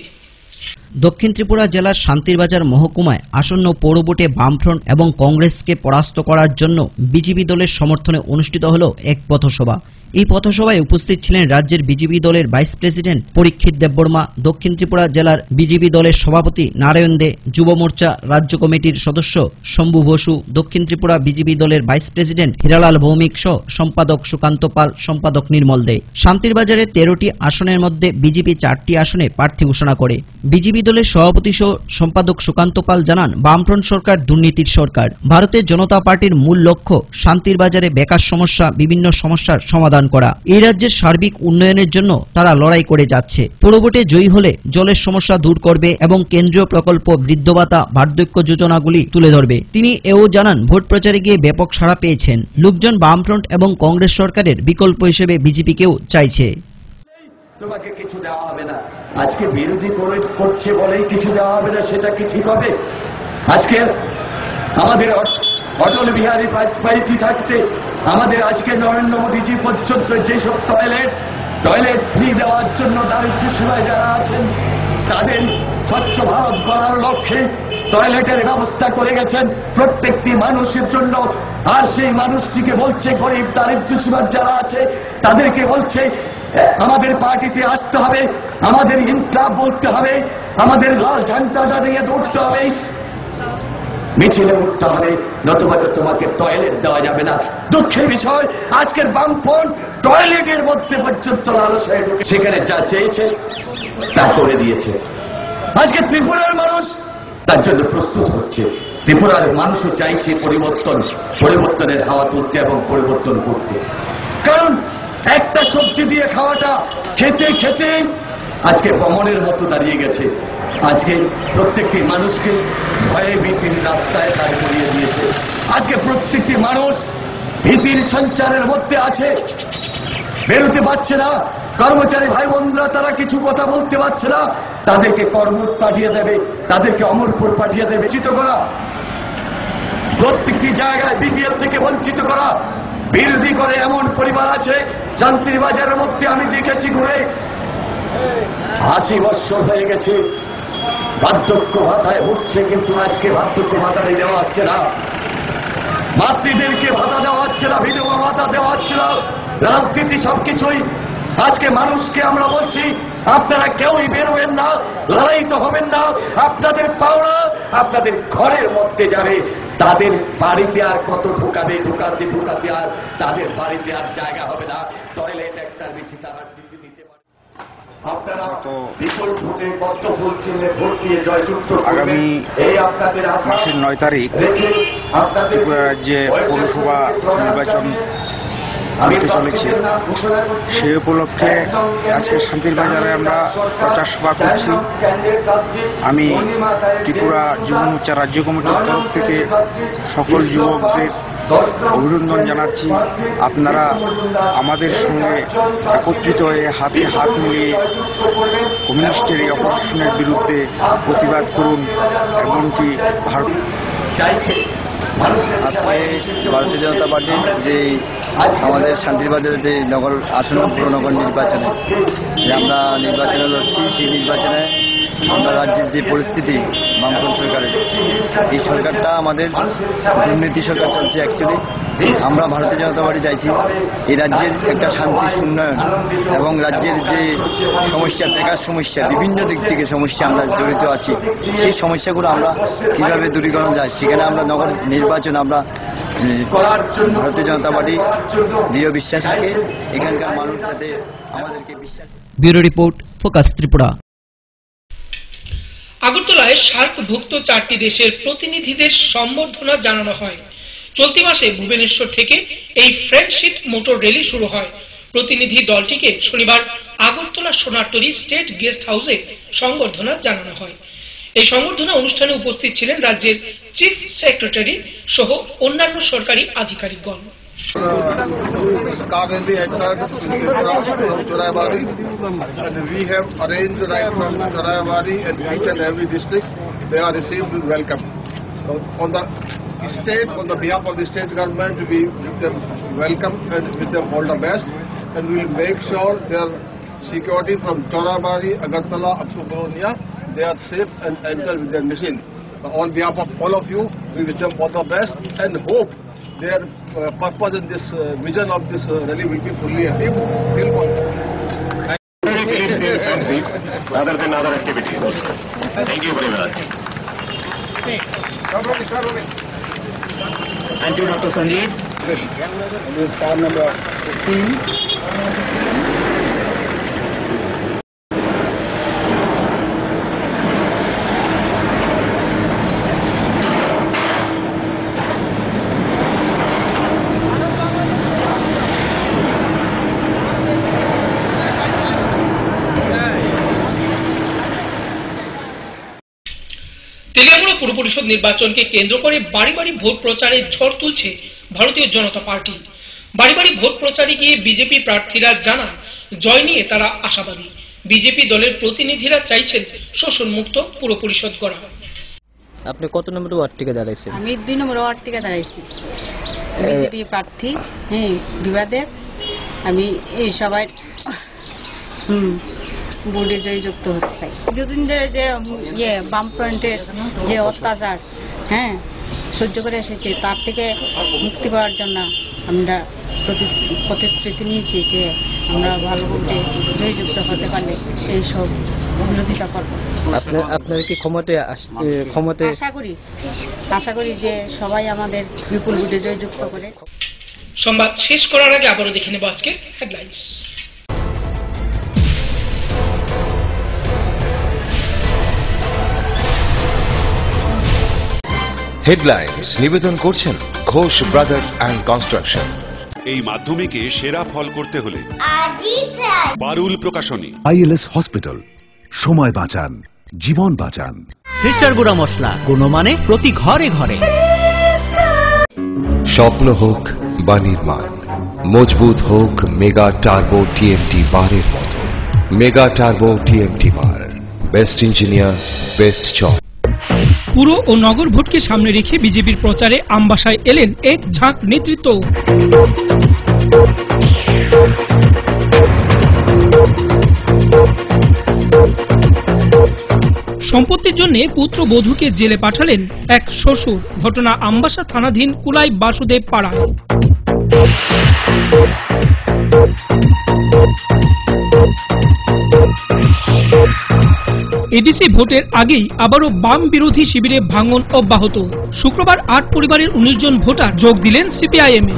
Speaker 6: দক্ষিণ ত্রিপুরা জেলার শান্তিরবাজার মহকুমায় আসন্ন পৌরভোটে বামফ্রন্ট এবং কংগ্রেসকে পরাস্ত করার জন্য বিজেপি দলের সমর্থনে অনুষ্ঠিত হল এক পথসভা। এই পথসভায় উপস্থিত ছিলেন রাজ্যের বিজেপি দলের ভাইস প্রেসিডেন্ট পরীক্ষিত দেববর্মা, দক্ষিণ ত্রিপুরা জেলার বিজেপি দলের সভাপতি নারায়ণ দে, যুব মোর্চা রাজ্য কমিটির সদস্য শম্ভু বসু, দক্ষিণ ত্রিপুরা বিজেপি দলের ভাইস প্রেসিডেন্ট হীরালাল ভৌমিক সহ সম্পাদক সুকান্ত পাল, সম্পাদক নির্মল দে। শান্তিরবাজারে 13টি আসনের মধ্যে বিজেপি 4টি আসনে প্রার্থী ঘোষণা করে। বিজেপি দলের সভাপতি সহ সম্পাদক সুকান্ত পাল জানান, বামফ্রন্ট সরকার দুর্নীতির সরকার। ভারতের জনতা পার্টির মূল লক্ষ্য শান্তিরবাজারে বেকার সমস্যা, বিভিন্ন সমস্যার সমাধান করা। এই রাজ্যের সার্বিক উন্নয়নের জন্য তারা লড়াই করে যাচ্ছে। পুরভোটে জয়ী হলে জলের সমস্যা দূর করবে এবং কেন্দ্রীয় প্রকল্প, বৃদ্ধ ভাতা, বার্ধক্য যোজনাগুলি তুলে ধরবে। তিনি এও জানান, ভোট প্রচারে গিয়ে ব্যাপক সাড়া পেয়েছেন। লোকজন বামফ্রন্ট এবং কংগ্রেস সরকারের বিকল্প হিসেবে বিজেপিকেও চাইছে।
Speaker 5: তোমাকে কিছু দেওয়া হবে না, আজকে বিরোধী করছে বলেই কিছু দেওয়া হবে না, সেটা কি ঠিক হবে? আজকে আমাদের অটল বিহারী বাজপেয়ী থাকতে আমাদের আজকে নরেন্দ্র মোদীজি পর্যন্ত যেসব টয়লেট ফ্রি দেওয়ার জন্য দারিদ্র সীমায় যারা আছেন তাদের স্বচ্ছ ভারত করার লক্ষ্যে টয়লেটের ব্যবস্থা করে গেছেন প্রত্যেকটি মানুষের জন্য। আর সেই মানুষটিকে বলছে, গরিব দারিদ্র সীমার যারা আছে তাদেরকে বলছে আমাদের পার্টিতে আসতে হবে, আমাদের ইনকলাব বলতে হবে, আমাদের লাল ঝান্ডাটা নিয়ে দৌড়তে হবে, মিছিলে উঠতে হবে, নতুবা তোমাকে টয়লেট দেওয়া যাবে না। দুঃখের বিষয়, আজকের বামফ্রন্ট টয়লেটের মধ্যে পর্যন্ত লালসায় ঢুকে সেখানে যা চেয়েছে তা করে দিয়েছে। আজকে ত্রিপুরার মানুষ তার জন্য প্রস্তুত হচ্ছে। ত্রিপুরার মানুষও চাইছে পরিবর্তনের হাওয়া তুলতে এবং পরিবর্তন করতে। কারণ একটা সবজি দিয়ে খাওয়াটা খেতে খেতে আজকে বমনের মতো দাঁড়িয়ে গেছে। আজকে প্রত্যেকটি মানুষকে ভয়ে ভীতির রাস্তায় দাঁড় করিয়ে দিয়েছে। আজকে প্রত্যেকটি মানুষ ভীতির সঞ্চারের মধ্যে আছে, বেরোতে পারছে না। কর্মচারী ভাই বোনরা তারা কিছু কথা বলতে পারছে না, তাদেরকে কর্মুট পাঠিয়ে দেবে, তাদেরকে অমরপুর পাঠিয়ে দেবে। বঞ্চিত করা, প্রত্যেকটি জায়গায় বিপিএল থেকে বঞ্চিত করা, বিরোধী করে এমন পরিবার আছে শান্তির বাজারের মধ্যে আমি দেখেছি ঘুরে 80 বছর হয়ে গেছে, বার্ধক্য ভাতায় উঠছে, কিন্তু আজকে বার্ধক্য ভাতাটা দেওয়া হচ্ছে না, মাতৃদেরকে ভাতা দেওয়া হচ্ছে না, বিধবা ভাতা দেওয়া হচ্ছে না। রাজনীতি সবকিছুই আজকে মানুষকে আমরা বলছি, আপনারা কেউই বেরোবেন না, লড়াই তো হবেন না, আপনাদের পাওনা আপনাদের ঘরের মধ্যে যাবে, তাদের বাড়িতে আর কত ঢুকাবে, ঢুকাতে আর তাদের বাড়িতে আর জায়গা হবে না, টয়লেট একটার বেশি তারা দিতে পারে। আপনারা বিপুল ভোটে কত বলছেন ভোট দিয়ে জয়যুক্ত
Speaker 7: আগামী মাসের 9 তারিখ ত্রিপুরা রাজ্যে পৌরসভা নির্বাচন হতে চলেছে। সে উপলক্ষে আজকে শান্তির বাজারে আমরা প্রচার সভা করছি। আমি ত্রিপুরা যুব মোর্চা রাজ্য কমিটির তরফ থেকে সকল যুবকদের অভিনন্দন জানাচ্ছি। আপনারা আমাদের সঙ্গে একত্রিত হয়ে হাতে হাত মিলিয়ে কমিউনিস্টের এই অপশনের বিরুদ্ধে প্রতিবাদ করুন। এমনকি ভারত
Speaker 12: আজকে ভারতীয় জনতা পার্টির যে আমাদের শান্তিরবাজারের যে নগর আসন্ন পুরনগর নির্বাচনে যে আমরা নির্বাচনে লড়ছি, সেই নির্বাচনে আমরা রাজ্যের যে পরিস্থিতি বামফ্রন্ট সরকারের, এই সরকারটা আমাদের দুর্নীতি সরকার চলছে। অ্যাকচুয়ালি আমরা ভারতীয় জনতা পার্টি চাইছি এই রাজ্যের একটা শান্তি উন্নয়ন এবং রাজ্যের যে সমস্যা, বেকার সমস্যা, বিভিন্ন দিক থেকে সমস্যা আমরা জড়িত আছি, সেই সমস্যাগুলো আমরা কীভাবে দূরীকরণ যায়, সেখানে আমরা নগর নির্বাচন আমরা ভারতীয় জনতা পার্টি দৃঢ় বিশ্বাস রাখে। এখানকার মানুষ যাতে আমাদেরকে বিশ্বাস।
Speaker 6: Bureau report, focus Tripura.
Speaker 2: আগরতলায় সার্কভুক্ত 4টি দেশের প্রতিনিধিদের সম্বর্ধনা জানানো হয়। চলতি মাসে ভুবনেশ্বর থেকে এই ফ্রেন্ডশিপ মোটর র্যালি শুরু হয়। প্রতিনিধি দলটিকে শনিবার আগরতলা সোনারতরী স্টেট গেস্ট হাউসে সংবর্ধনা জানানো হয়। এই সংবর্ধনা অনুষ্ঠানে উপস্থিত ছিলেন রাজ্যের চিফ সেক্রেটারি সহ অন্যান্য সরকারি আধিকারিকগণ।
Speaker 22: Car rally entered from Chorayabadi, and we have arranged right from Chorayabadi and each and every district they are received with welcome. So on the state, on the behalf of the state government, we give them welcome and with them all the best, and we will make sure their security from Chorayabadi, Agartala up to Goronia, they are safe and enter with their machine. On behalf of all of you, we wish them all the best and hope their purpose in this vision of this rally will be fully achieved.
Speaker 8: Rather than other activities. Thank you very much. Thank you, Dr. Sanjeev.
Speaker 3: This is car number 15.
Speaker 2: Teliamura পুর পরিষদ নির্বাচনকে কেন্দ্র করে বাড়ি বাড়ি vote প্রচারে ঝড় তুলছে ভারতীয় জনতা পার্টি। বাড়ি বাড়ি ভোট প্রচারে গিয়ে বিজেপি প্রার্থীরা জানান জয় নিয়ে তারা আশাবাদী। বিজেপি দলের প্রতিনিধিরা চাইছেন শোষণ মুক্ত পুর পরিষদ গড়া।
Speaker 4: আপনি কত নম্বর ওয়ার্ড থেকে দাঁড়াইছেন?
Speaker 11: আমি 2 নম্বর ওয়ার্ড থেকে দাঁড়াইছি। বিজেপি প্রার্থী বিবাদে আমি এই সবাই বোর্ডে জয়যুক্ত হতে চাই। দুদিন ধরে যে বামফ্রন্টের যে অত্যাচার সহ্য করে এসেছে তার থেকে মুক্তি পাওয়ার জন্য আমরা প্রতিশ্রুতি নিয়েছি যে আমরা ভালো বোর্ডে জয়যুক্ত হতে পারলে এইসব বিরোধিতা করব।
Speaker 4: আপনার কি ক্ষমতা
Speaker 11: আশা করি যে সবাই আমাদের বিপুল ভোটে জয়যুক্ত করে।
Speaker 2: সংবাদ শেষ করার আগে আবারও দেখে নেব আজকে হেডলাইন্স।
Speaker 1: হেডলাইন্স নিবেদন করছেন ঘোষ ব্রাদার্স অ্যান্ড কনস্ট্রাকশন।
Speaker 13: এই মাধ্যমিকে সেরা ফল করতে হলে পারুল প্রকাশনী।
Speaker 14: আইএলএস হসপিটাল, সময় বাঁচান, জীবন বাঁচান।
Speaker 6: সিস্টার গুঁড়া মশলা, গুণমানে প্রতি ঘরে ঘরে।
Speaker 1: স্বপ্ন হোক বা নির্মাণ, মজবুত হোক মেগা টার্বো টিএমটি বারের মতো। Mega turbo TMT bar, best engineer, best চক।
Speaker 2: পুর ও নগর ভোটকে সামনে রেখে বিজেপির প্রচারে আমবাসায় এলেন এক ঝাঁক নেতৃত্ব। সম্পত্তির জন্য পুত্রবধূকে জেলে পাঠালেন এক শ্বশুর। ঘটনা আমবাসা থানাধীন কুলাই বাসুদেব পাড়ায়। এডিসি ভোটের আগেই আবারও বাম বিরোধী শিবিরে ভাঙন অব্যাহত। শুক্রবার 8 পরিবারের 19 জন ভোটার যোগ দিলেন সিপিআইএম এ।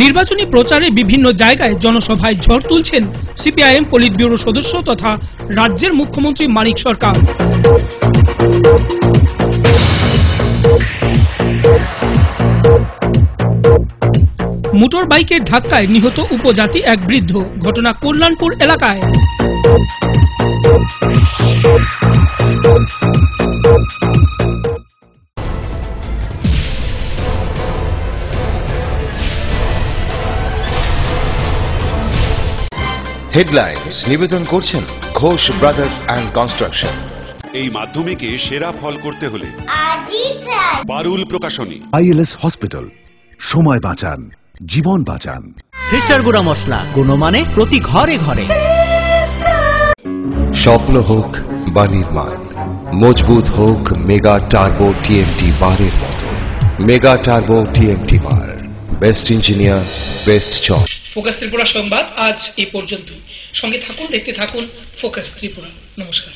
Speaker 2: নির্বাচনী প্রচারে বিভিন্ন জায়গায় জনসভায় ঝড় তুলছেন সিপিআইএম পলিট ব্যুরো সদস্য তথা রাজ্যের মুখ্যমন্ত্রী মানিক সরকার। মোটর বাইকের ধাক্কায় নিহত উপজাতি এক বৃদ্ধ। ঘটনা কল্যাণপুর এলাকায়।
Speaker 1: হেডলাইন্স নিবেদন করছেন ঘোষ ব্রাদার্স অ্যান্ড কনস্ট্রাকশন।
Speaker 13: এই মাধ্যমিকে সেরা ফল করতে হলে পারুল প্রকাশনী।
Speaker 14: আইএলএস হসপিটাল, সময় বাঁচান, জীবন বাঁচান।
Speaker 6: সিস্টার গুঁড়া মশলা, গুণমানে প্রতি ঘরে ঘরে।
Speaker 1: স্বপ্ন হোক বা নির্মাণ, মজবুত হোক মেগা টার্বো টিএমটি বারের মতো। Mega turbo TMT bar, best engineer, best চক।
Speaker 2: ফোকাস ত্রিপুরা সংবাদ আজ এই পর্যন্তই। সঙ্গে থাকুন, দেখতে থাকুন ফোকাস ত্রিপুরা। নমস্কার।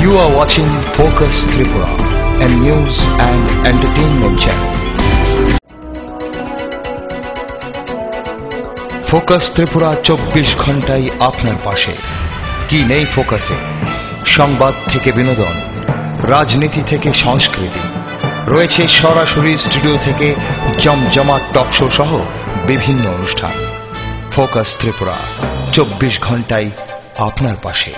Speaker 1: You are watching Focus Tripura, a news and entertainment channel. Focus Tripura 24 ঘন্টায় আপনার পাশে। কি নেই ফোকাসে? সংবাদ থেকে বিনোদন, রাজনীতি থেকে সংস্কৃতি, রয়েছে সরাসরি স্টুডিও থেকে জমজমাট টকশো সহ বিভিন্ন অনুষ্ঠান। ফোকাস ত্রিপুরা 24 ঘন্টায় আপনার পাশে।